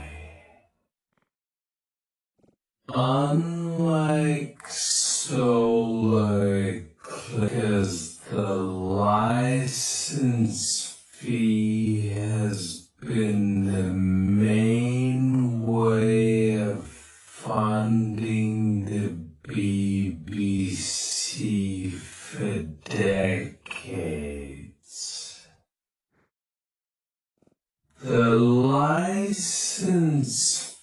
Unlike solar eclipses, the license fee has been the main way of funding the BBC for decades. The license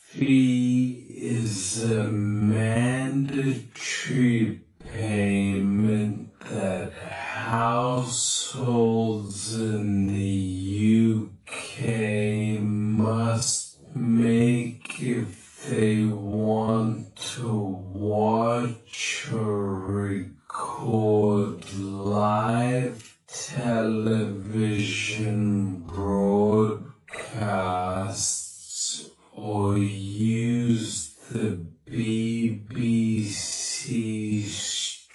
fee is a mandatory payment that households in the UK must make if they want to watch or record live television broadcasts or use the BBC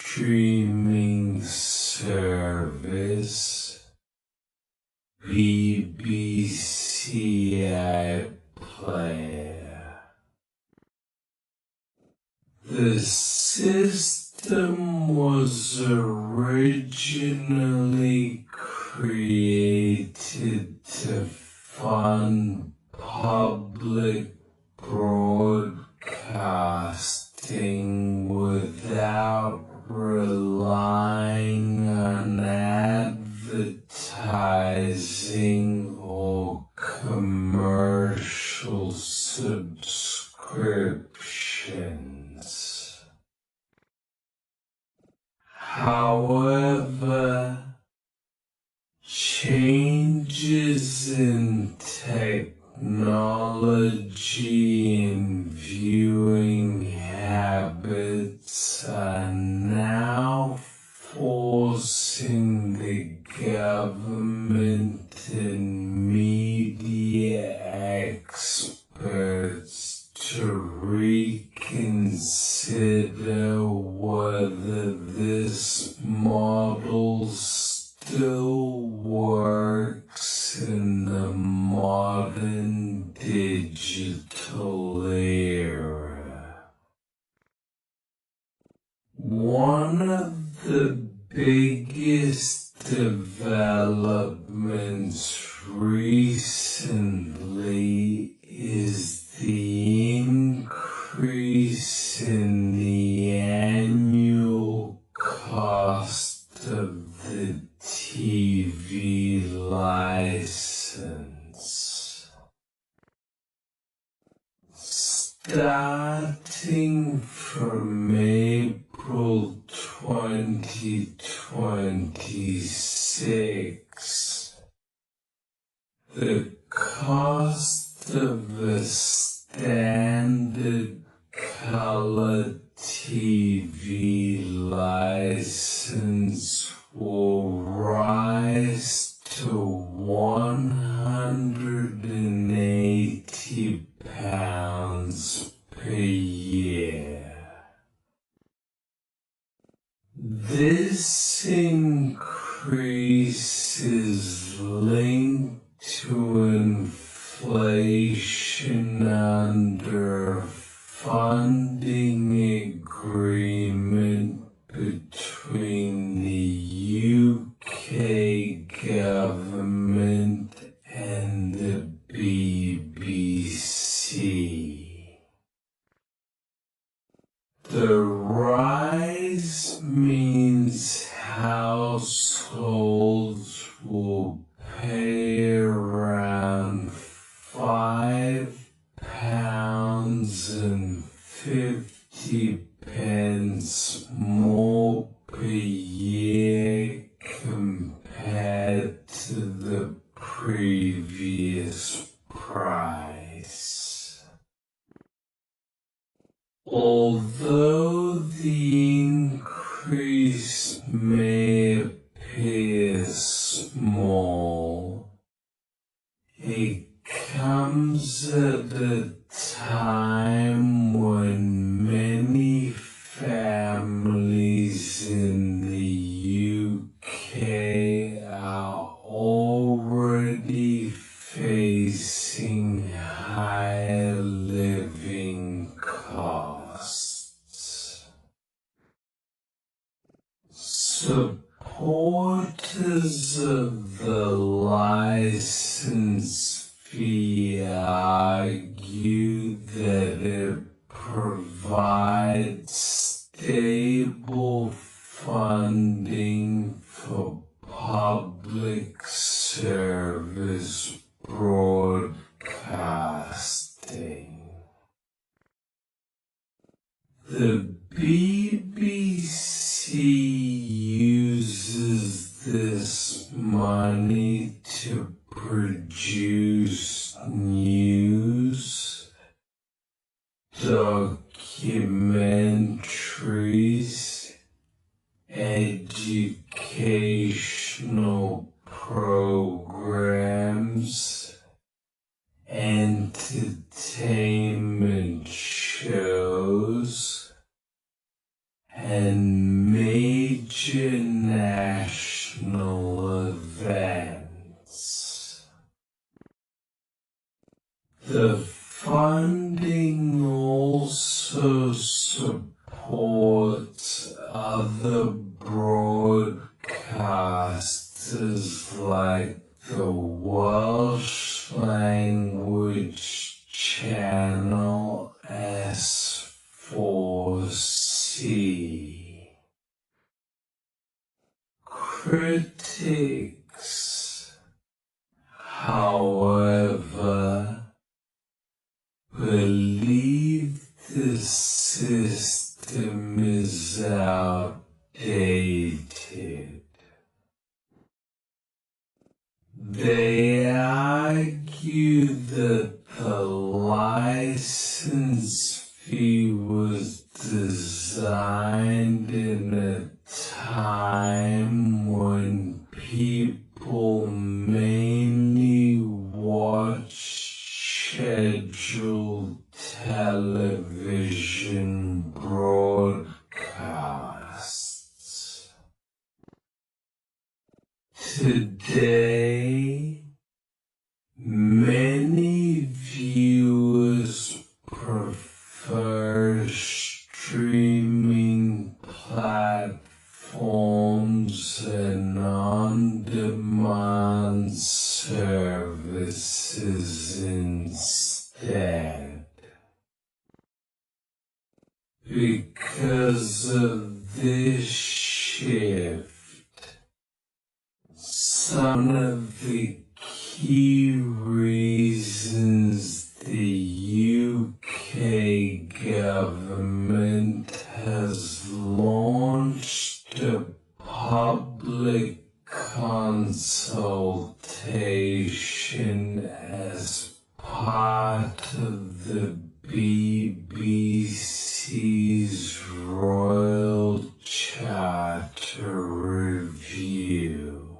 streaming service, BBC iPlayer. The system was originally created to fund public broadcasting without relying on advertising or commercial subscriptions. However, changes in technology and viewing habits are now forcing the government and media experts to reconsider whether this model still works in the modern digital era. One of the biggest developments recently is the increase in the annual cost of the TV license. Starting from April 2026, the cost of a standard color TV license will rise to £180 per year. This increase is linked to inflation under a funding agreement between the UK government and the BBC. The rise means households will pay around £5.50 more per year compared to the previous price. Although the increase may appear small, it comes at a time when many families in the UK are already facing higher living costs. Supporters of the license fee argue that it provides stable funding for public service broadcasting. The BBC uses this money to produce news, documentaries, educational programs, entertainment shows, and major national events. The funding also supports other broadcasters like the Welsh language channel S4C. Critics, however, believe the system is outdated. They argue that the license fee was designed in a time when people mainly watched scheduled television broadcasts. Today, many viewers prefer streaming platforms and on-demand services instead. Because of this shift, some of the key reasons the UK government has launched a public consultation as part of the BBC's Royal Charter Review.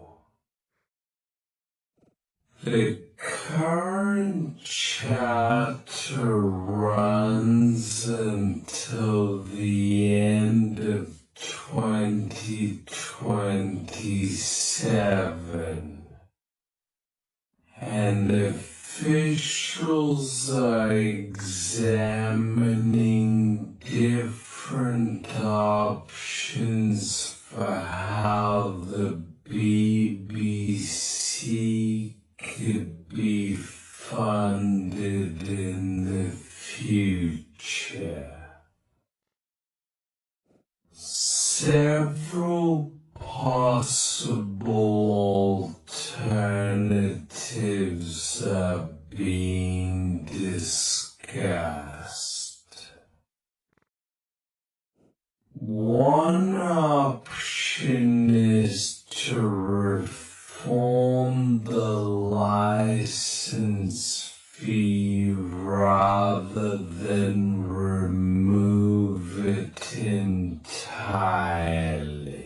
The current charter runs until the end of 2020. 27, and officials are examining different options for how the BBC could be funded in the future. Several possible alternatives are being discussed. One option is to reform the license fee rather than remove it entirely.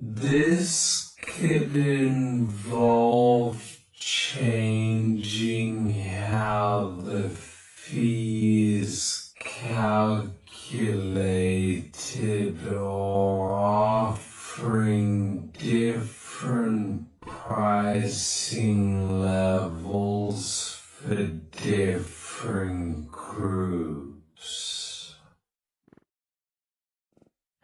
This could involve changing how the fee is calculated or offering different pricing levels for different groups.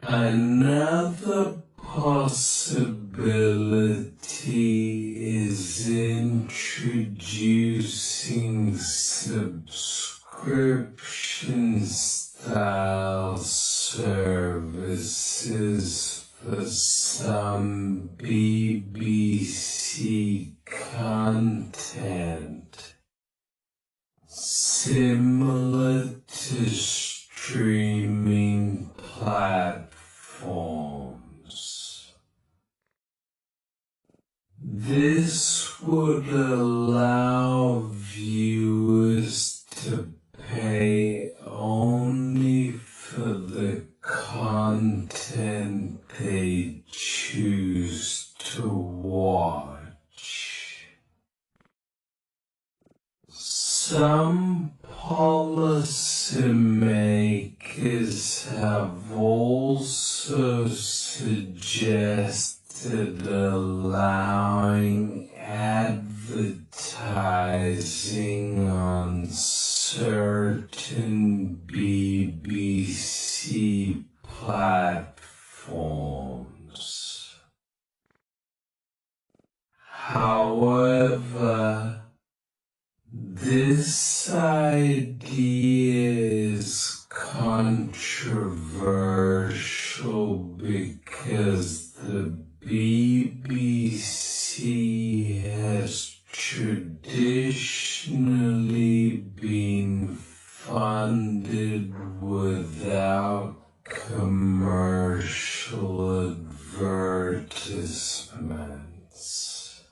Another possibility is introducing subscription-style services for some BBC content, similar to streaming platforms. This would allow viewers to pay only for the content they choose to watch. Some policymakers have also suggested allowing advertising on certain BBC platforms. However, this idea is controversial because the BBC has traditionally been funded without commercial advertisements.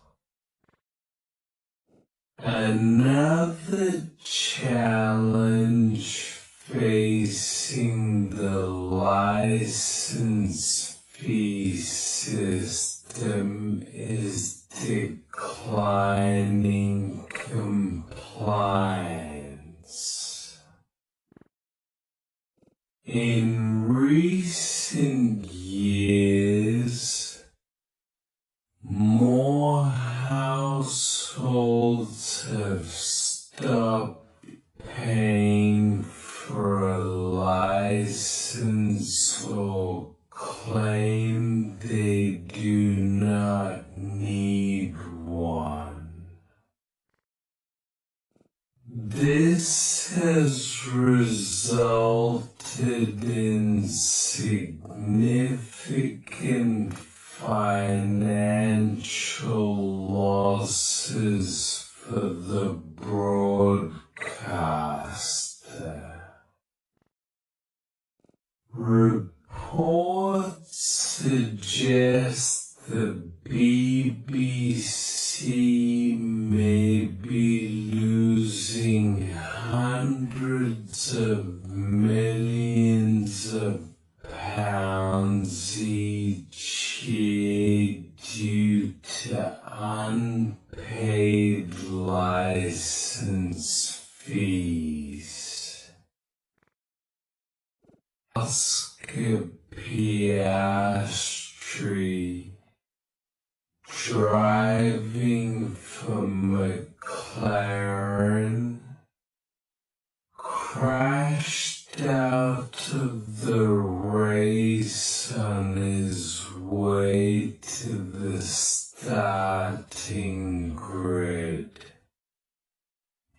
Another challenge facing the license fee system is declining compliance. In recent years, more households have stopped paying for a license or claim they do not need one. This has resulted in significant financial losses for the broadcaster. Reports suggest the BBC may be losing hundreds of millions of pounds each year due to unpaid license fees. Oscar P. Piastri, driving for McLaren, crashed out of the race on his way to the starting grid,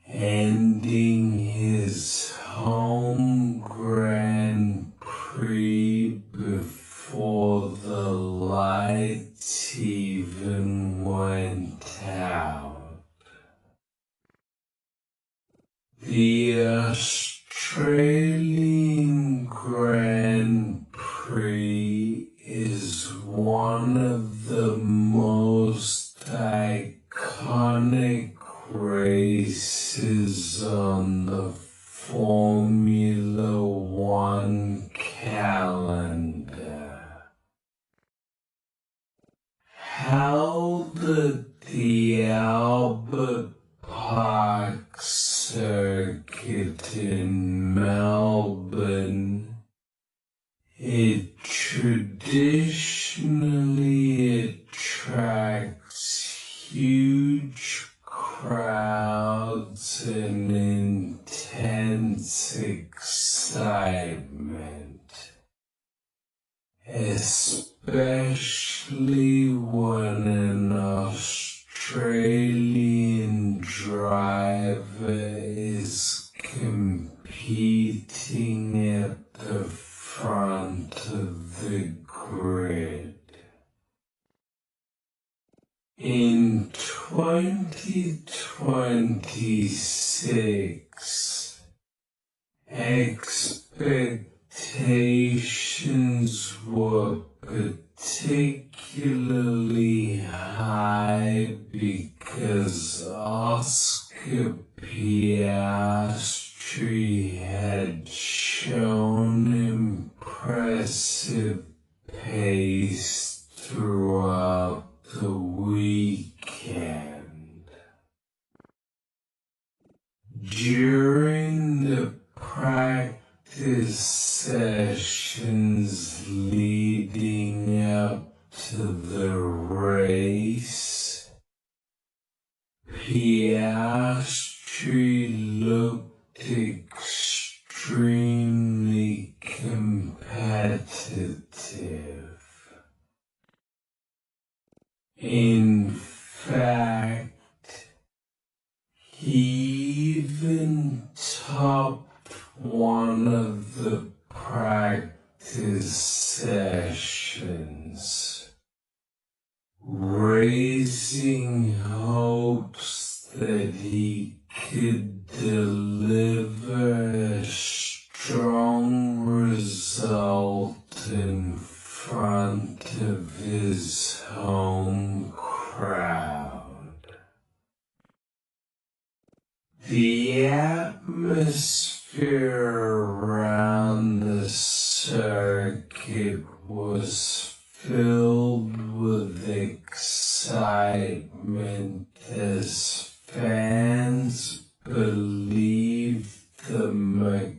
ending his home Grand Prix before the lights even went out. The Australian Grand Prix is one of the most iconic races on the Formula One calendar. Held at the Albert Park circuit in Melbourne, it traditionally attracts huge crowds and intense excitement, especially when an Australian driver is competing at the front of the grid. In 2026, expectations were particularly high because Oscar Piastri had shown impressive pace throughout the weekend. During the practice sessions leading up to the race, Piastri looked extremely competitive. In fact, he even topped one of the practice sessions, raising hopes that he could deliver a strong result in front of his home crowd. The atmosphere around the circuit was filled with excitement as fans believed the McLaren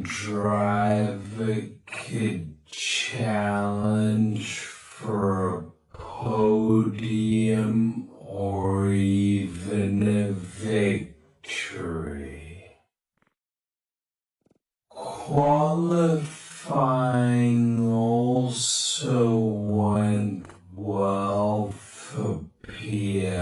driver could challenge for a podium or even a victory. Qualifying also went well for Piastri.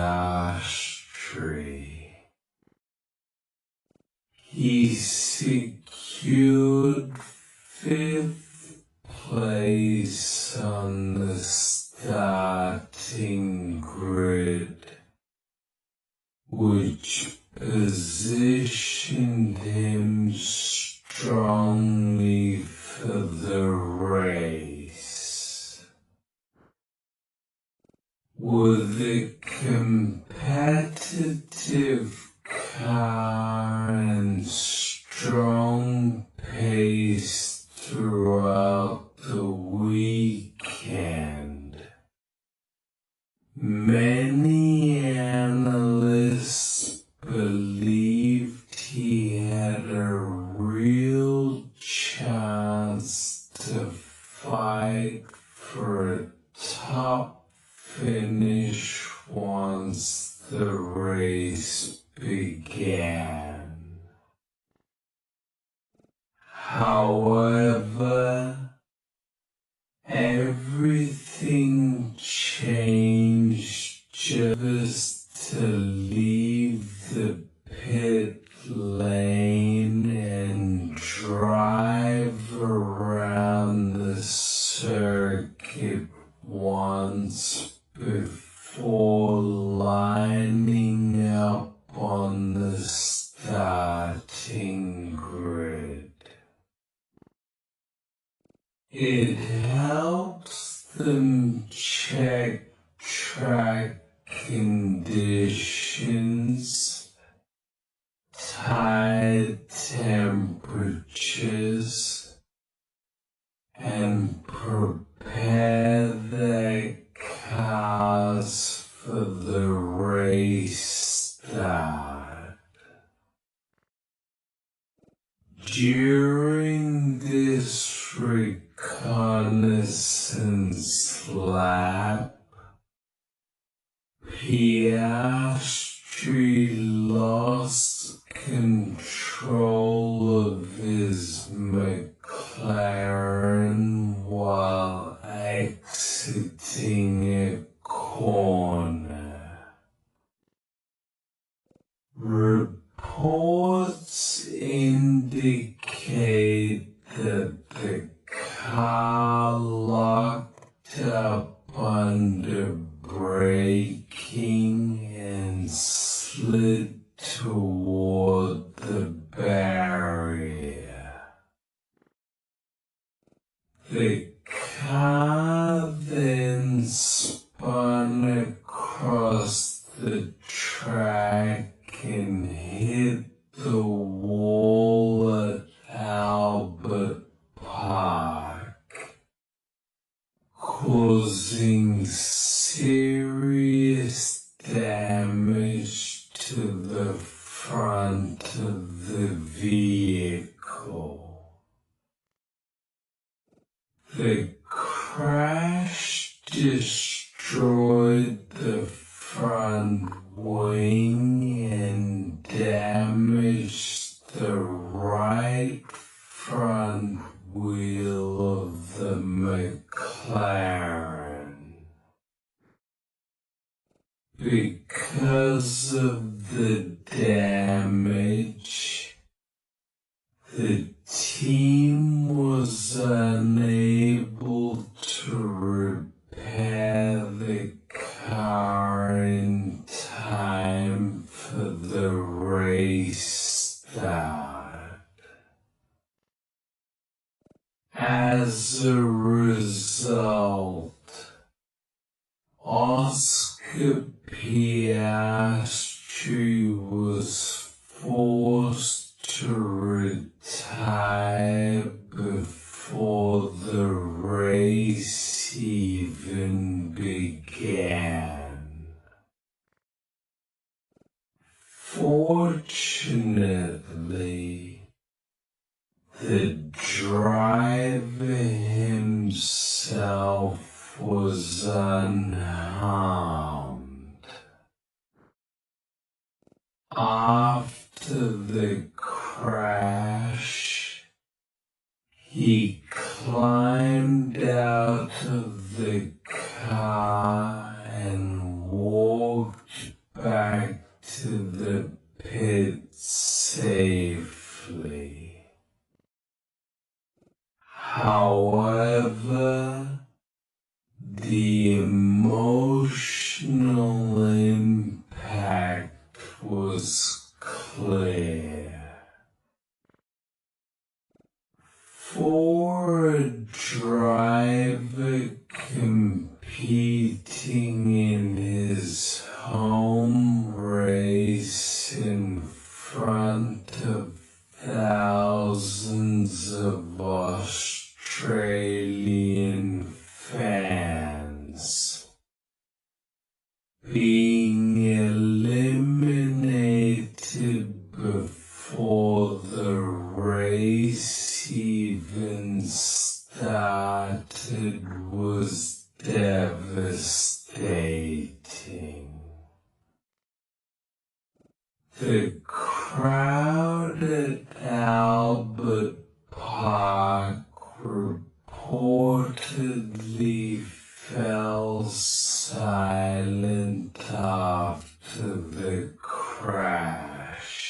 He secured fifth place on the starting grid, which positioned him strongly for the race. With a competitive car and strong pace throughout the weekend, many analysts believed he had a real chance to fight for a top finish once the race began. However, everything changed just to leave the pit lane and drive around the circuit once before lining up on the starting grid. It helps them check track conditions, tire temperatures, and prepare their cars for the race start. During this reconnaissance lap, Piastri lost control of his McLaren while exiting a corner. Reports indicate that the car locked up under braking and slid toward the barrier. The car then spun across the track and hit the wall at Albert Park, causing serious damage to the front of the vehicle. The crash destroyed the front wing and damaged the right front wheel of the McLaren. Because of the damage, the team was unable to repair the car in time for the race start. As a result, Oscar Piastri was forced to retire before the race even began. Fortunately, the driver himself was unharmed. After the crash, he climbed out of the car and walked back to the pit safely. However, the emotional impact was clear. For a driver competing in his home race in front of thousands of Australian fans, being eliminated before the race even started was devastating. The crowd at Albert Park reportedly fell silent after the crash.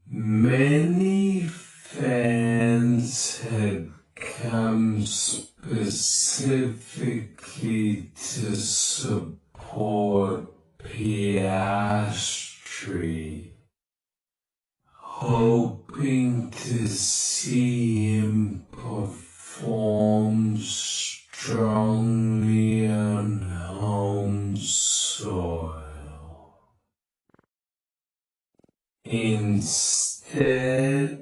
Many fans had come specifically to support Piastri, hoping to see him perform strongly on home soil. Instead,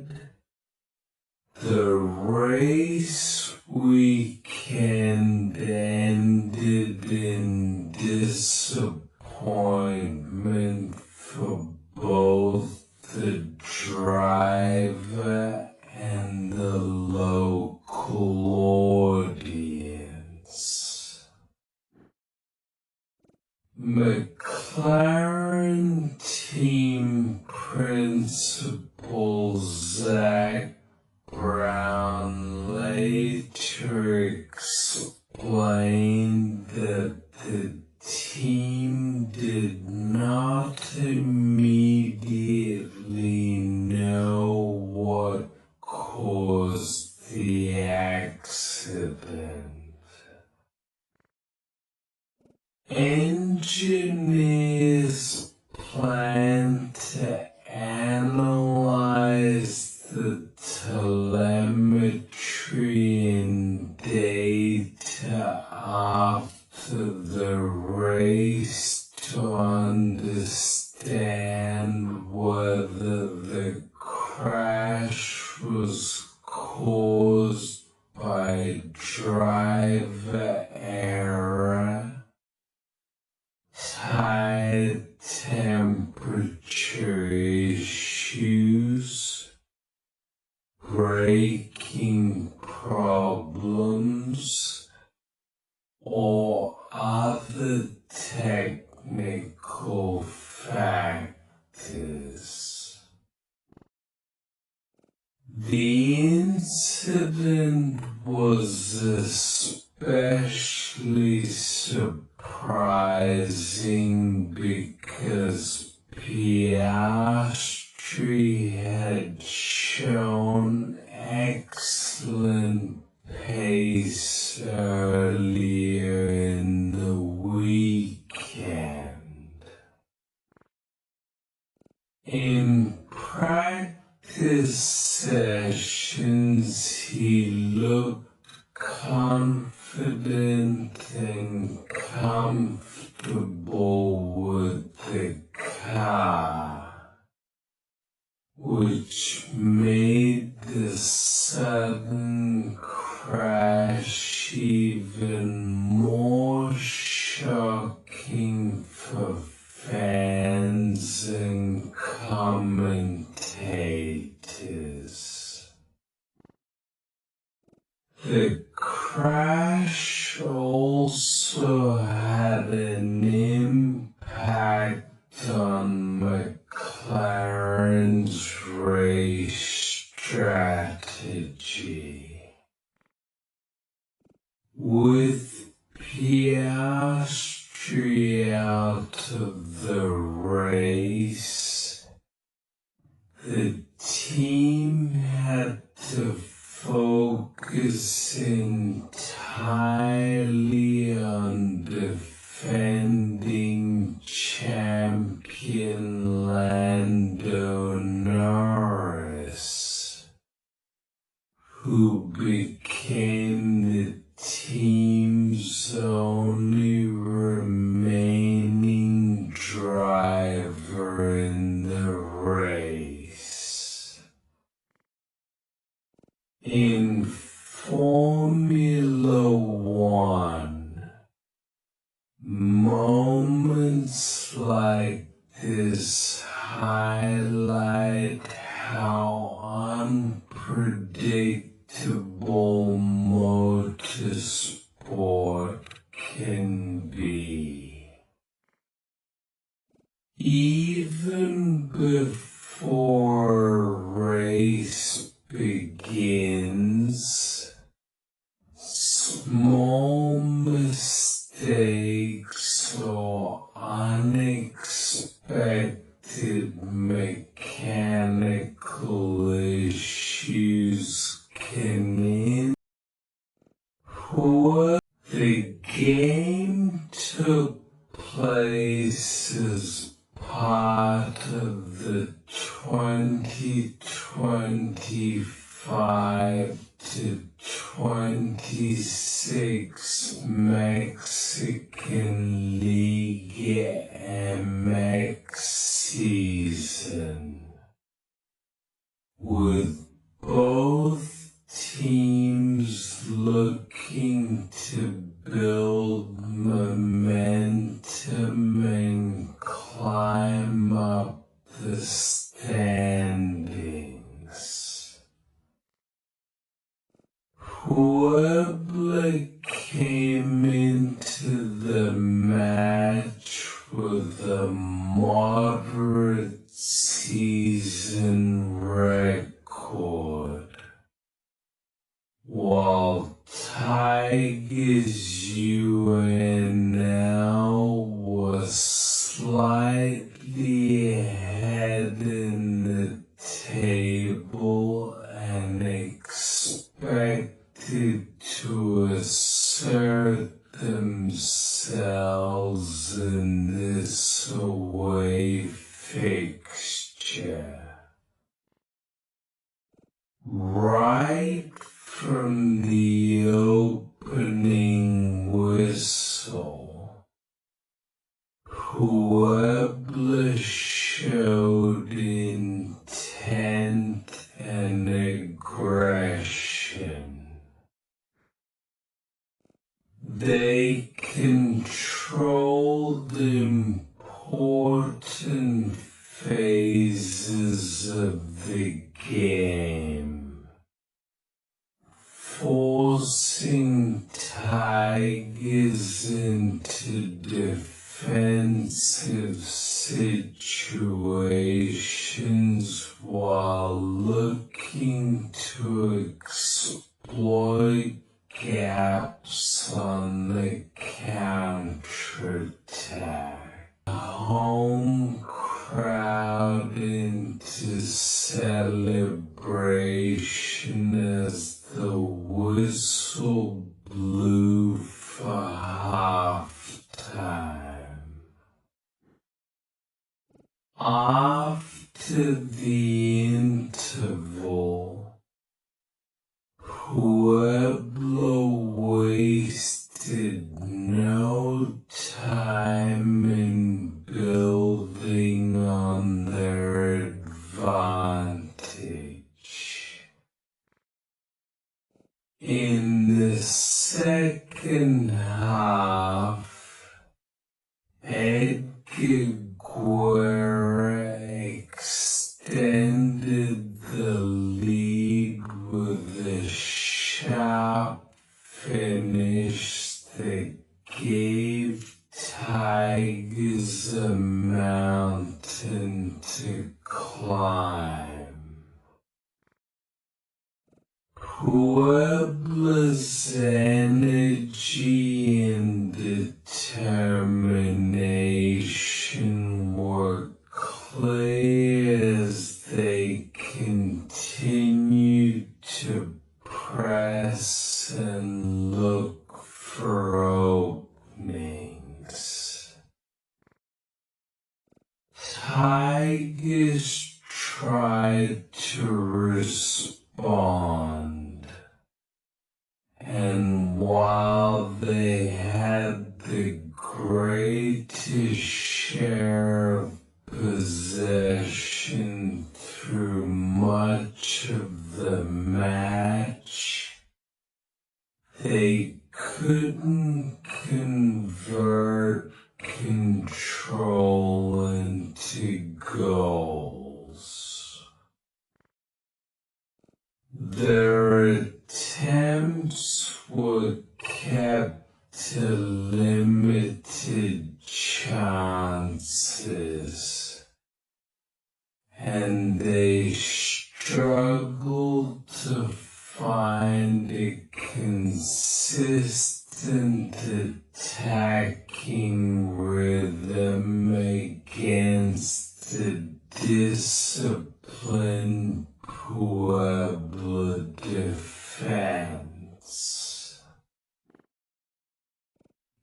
the race weekend ended in disappointment for both the driver and the local audience. McLaren team principal Zak Brown later explained that the team did not immediately know what caused the accident. Engineers plan to analyze the telemetry and data after the race to understand whether the crash was caused by driver error, tire temperature issues, braking problems, or other technical factors. The incident was especially surprising because Piastri had shown excellent pace earlier in the weekend. In practice sessions, he looked confident and comfortable with the car, which made the sudden crash even more shocking for fans and commentators. The crash also had an impact on McLaren's race strategy. With Piastri out of the race, the team had to focus entirely on defending champion Lando Norris, who became the team's only remaining driver in the race. In Formula One, moments like this highlight how unpredictable motorsport can be. Even before a race begins, small mistakes or unexpected mechanical issues can input. The game took place as part of the 2025 to 26 Mexican Liga MX season, with both teams looking to build momentum and climb up the standings. Puebla came into the match with a moderate season record, while Tigers UNL was slightly ahead in the table and expected to assert themselves in this away fixture. Right from the opening whistle, Puebla showed intent and aggression. They controlled important phases of the game, forcing Tigers into defensive situations while looking to exploit gaps on the counterattack. The home crowd into celebration as the whistle blew for halftime. After the interval, Puebla wasted no time in building on their advantage. In the second half, Edgar Guerra extended the lead with a sharp finish that gave Tigers a mountain to climb. Puebla's energy and determination were clear as they continued to press and look for openings. Tigers tried to respond, and while they had the greatest share of possession through much of the match, they couldn't convert control into goals. Their attempts were kept to limited chances, and they struggled to find a consistent attacking rhythm against the disciplined Puebla defense.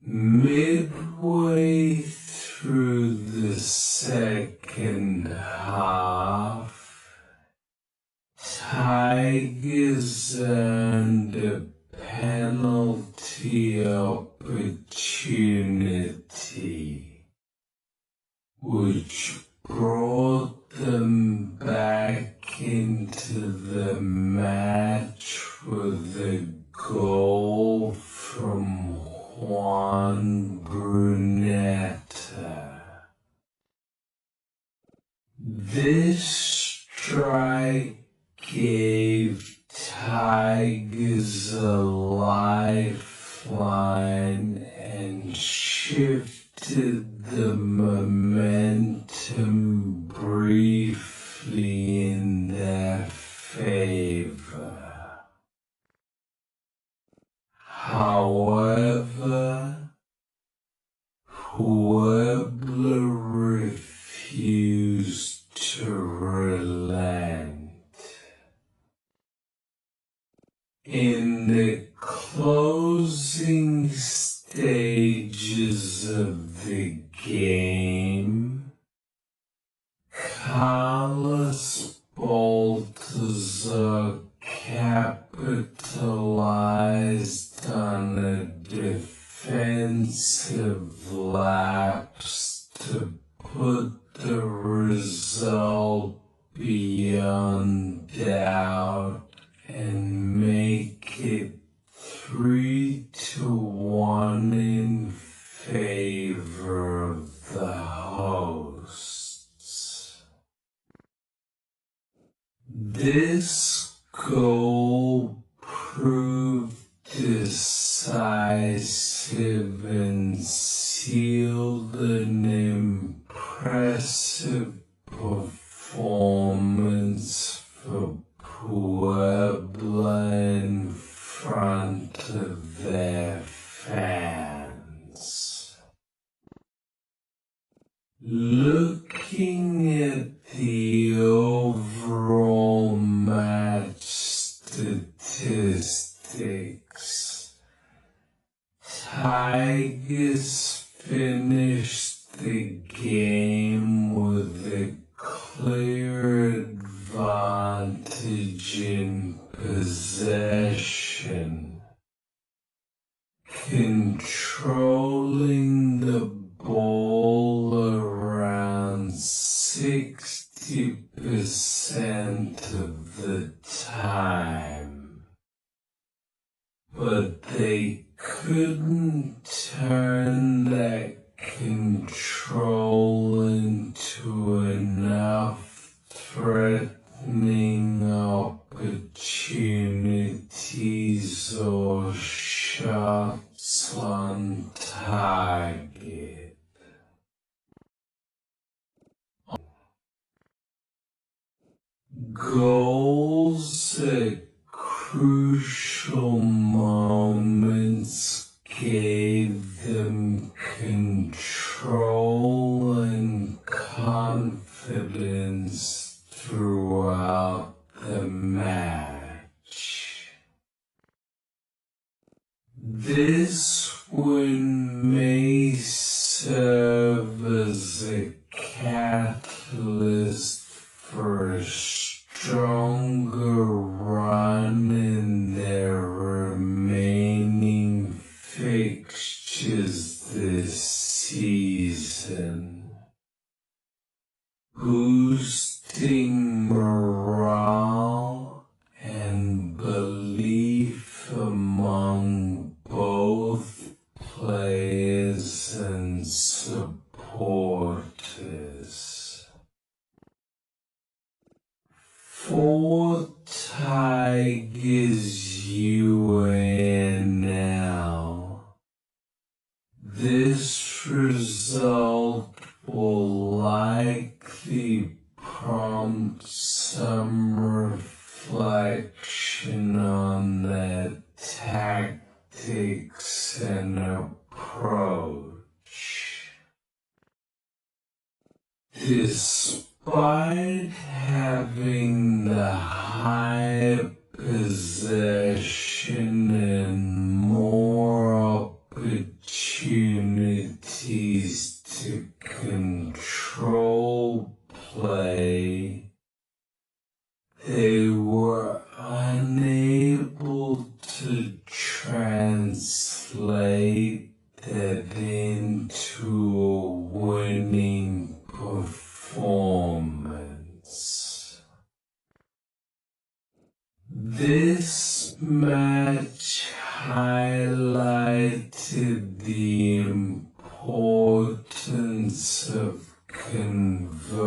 Midway through the second half, Tigers earned a penalty opportunity, which brought them back into the match with a goal from Juan Bruneta. This strike gave Tigers a lifeline and shifted the momentum briefly in their favor. However, Puebla refused to relent. In the closing stages of the game, Carlos Baltazar capitalized on a defensive lapse to put the result beyond doubt and make it 3-1 in favor of the hosts. This goal proved decisive and sealed an impressive performance for Puebla in front of their fans. Looking at the overall match statistics, Tigers finished the game with a clear advantage in possession, controlling the ball around 60% of the time, but they couldn't turn that control into enough threatening opportunities or shots on target. Goals at crucial moments gave them control and confidence throughout the match. This win may serve as a catalyst for a stronger run in their remaining fixtures this season, boosting morale and belief among both players and supporters. For Tigers Despite having the higher possession and more opportunities to control play, they were unable to translate that into a winning performance. This match highlighted the importance of converting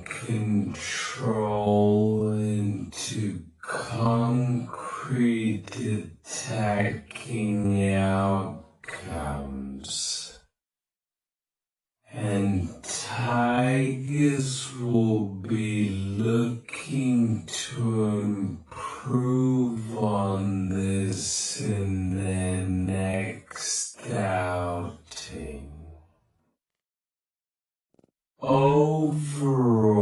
control into concrete attacking outcomes. And Tigers will be looking to improve on this in their next outing. Overall,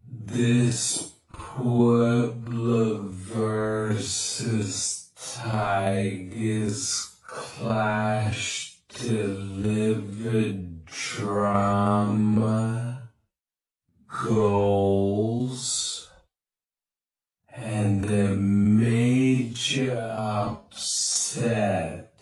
this Puebla versus Tigers clash delivered drama, goals, and a major upset,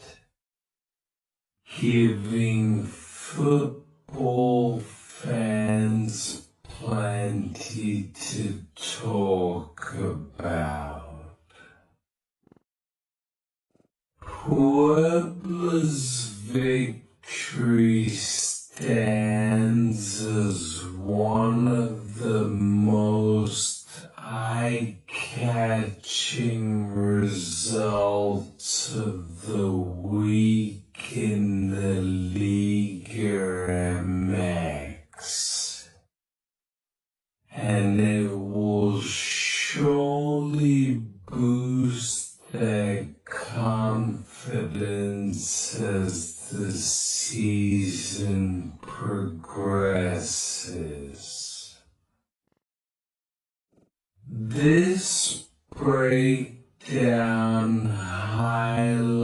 giving football fans plenty to talk about. Puebla's victory stands as one of the most eye-catching results of the week in the Liga MX, and it will surely boost their confidence as the season progresses. This breakdown highlights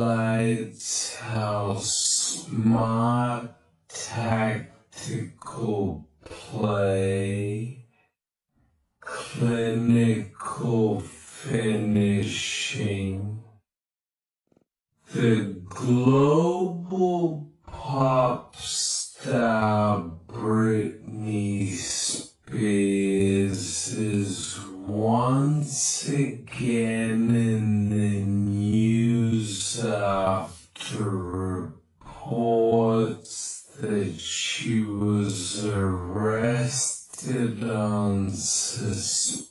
how smart tactical play, clinical finishing, the global pop star Britney Spears is once again in the news after reports that she was arrested on suspicion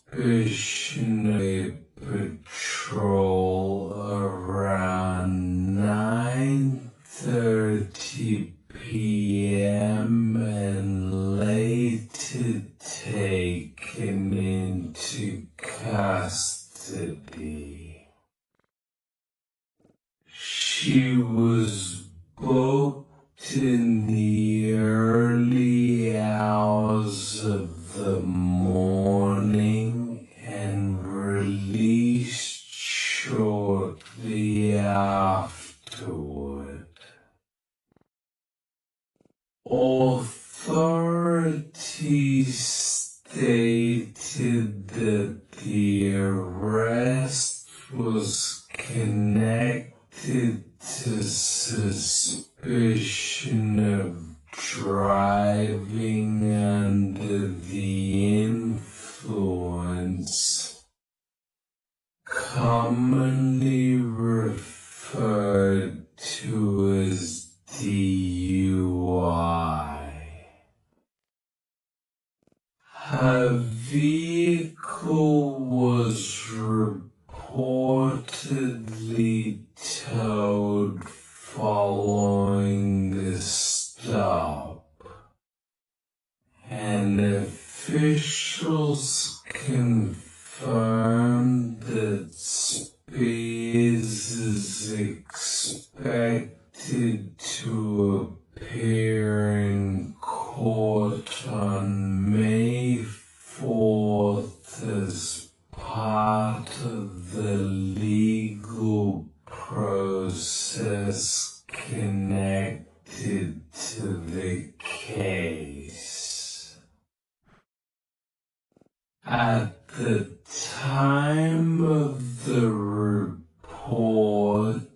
of patrol around 9:30 p.m. and later taken into custody. She was booked in the early hours of the morning and released shortly afterward. Authorities stated that the arrest was connected to suspicion of driving under the influence, commonly referred to as DUI. Her vehicle was reportedly towed following the stop, and officials confirmed that Spears is expected to appear in has connected to the case. At the time of the reports,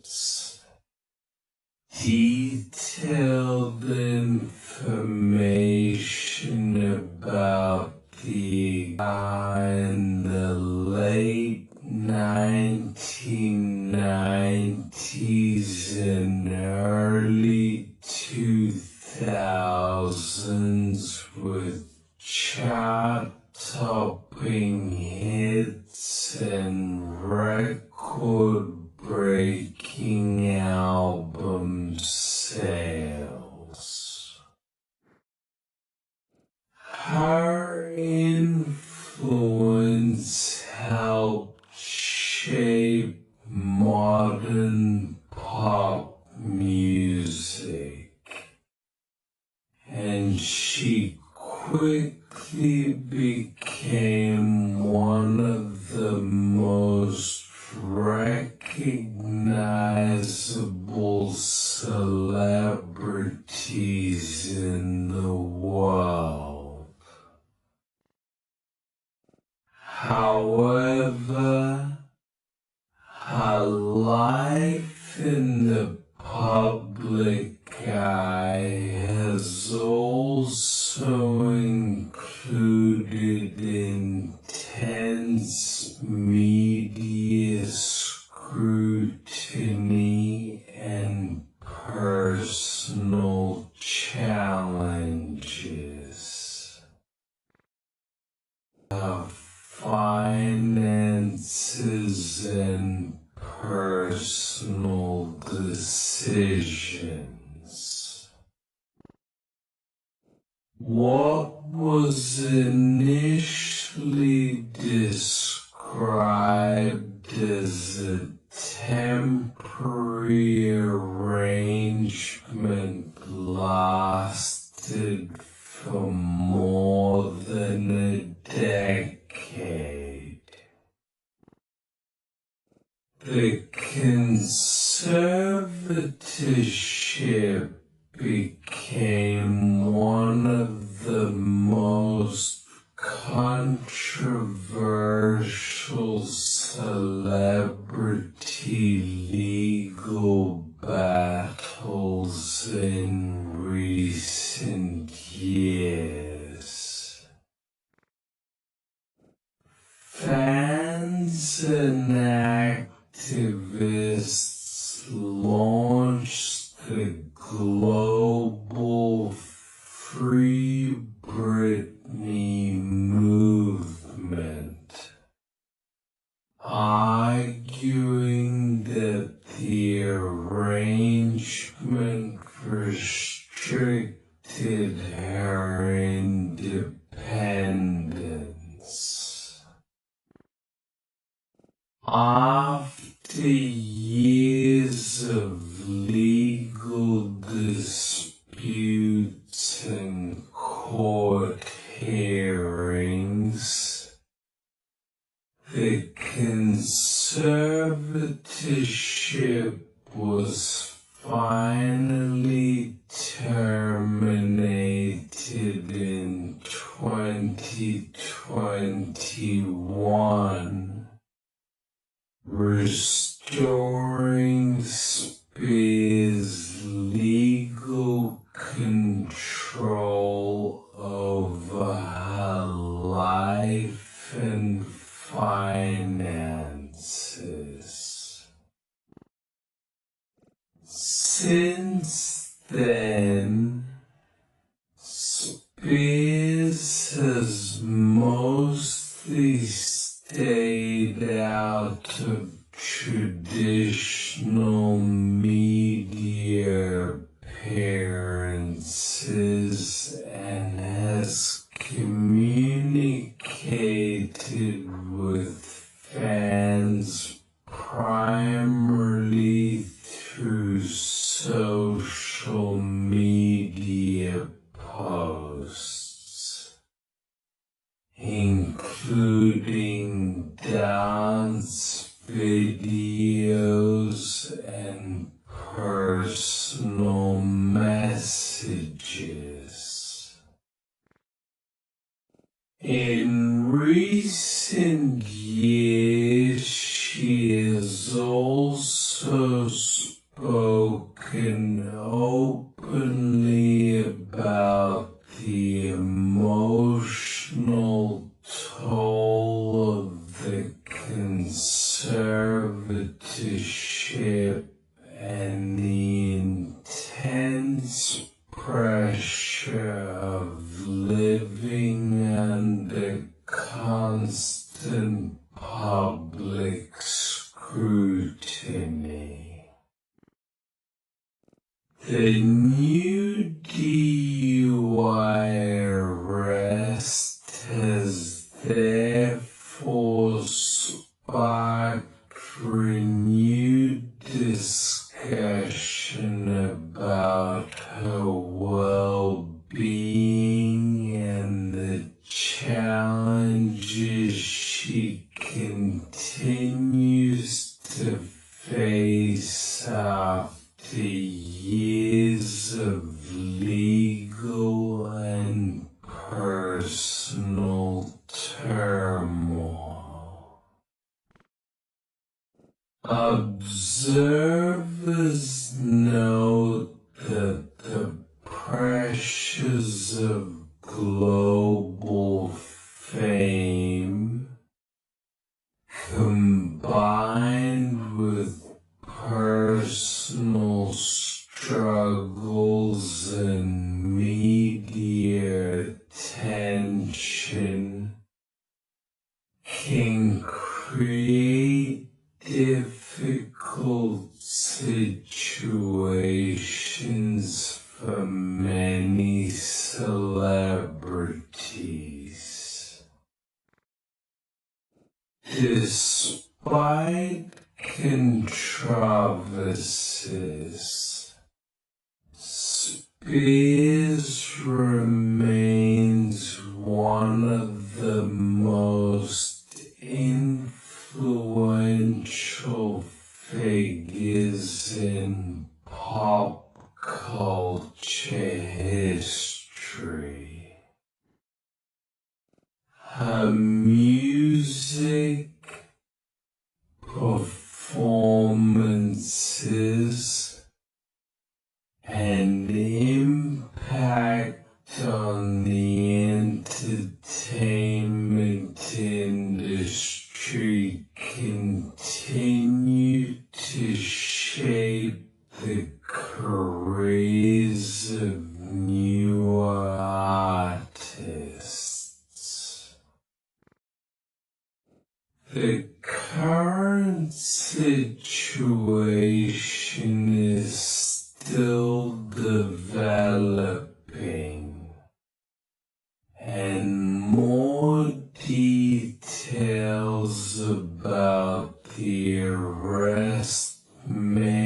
detailed information about the guy in the late 1990s and early 2000s with chart-topping hits and record-breaking album sales. Her influence helped shape modern pop music, and she quickly became one of the most recognizable celebrities in the world. However, her life in the public eye has also included intense media scrutiny and personal challenges. Her finances and personal decisions. What was initially described as a temporary arrangement lasted for more than a decade. The conservatorship became one of the most controversial celebrity legal battles in recent years. Fans and activists launched the global Free Britney movement, arguing that the arrangement restricted her independence. After years of legal disputes and court hearings, the conservatorship was finally terminated in 2021, restoring Spears' legal control over her life and finances. Since then, Spears has mostly stayed out of traditional media appearances and has communicated with fans primarily through social media posts, including dance videos and personal messages. In recent years, she has also spoken openly about the emotional toll of the conservatorship and the intense pressure of living under constant public scrutiny. The new DUI arrest has therefore sparked renewed discussion about her well-being and the challenges she continues to face after years of legal and personal turmoil. Observers note that the pressures of global fame, combined with personal struggles and media attention, can create difficult situations for many celebrities. Despite controversies, Spears remains one of the most influential figures in pop culture history. Her music, performances, and impact on the entertainment industry continue to shape the careers of newer artists. The current situation is still developing, and more details about the arrest may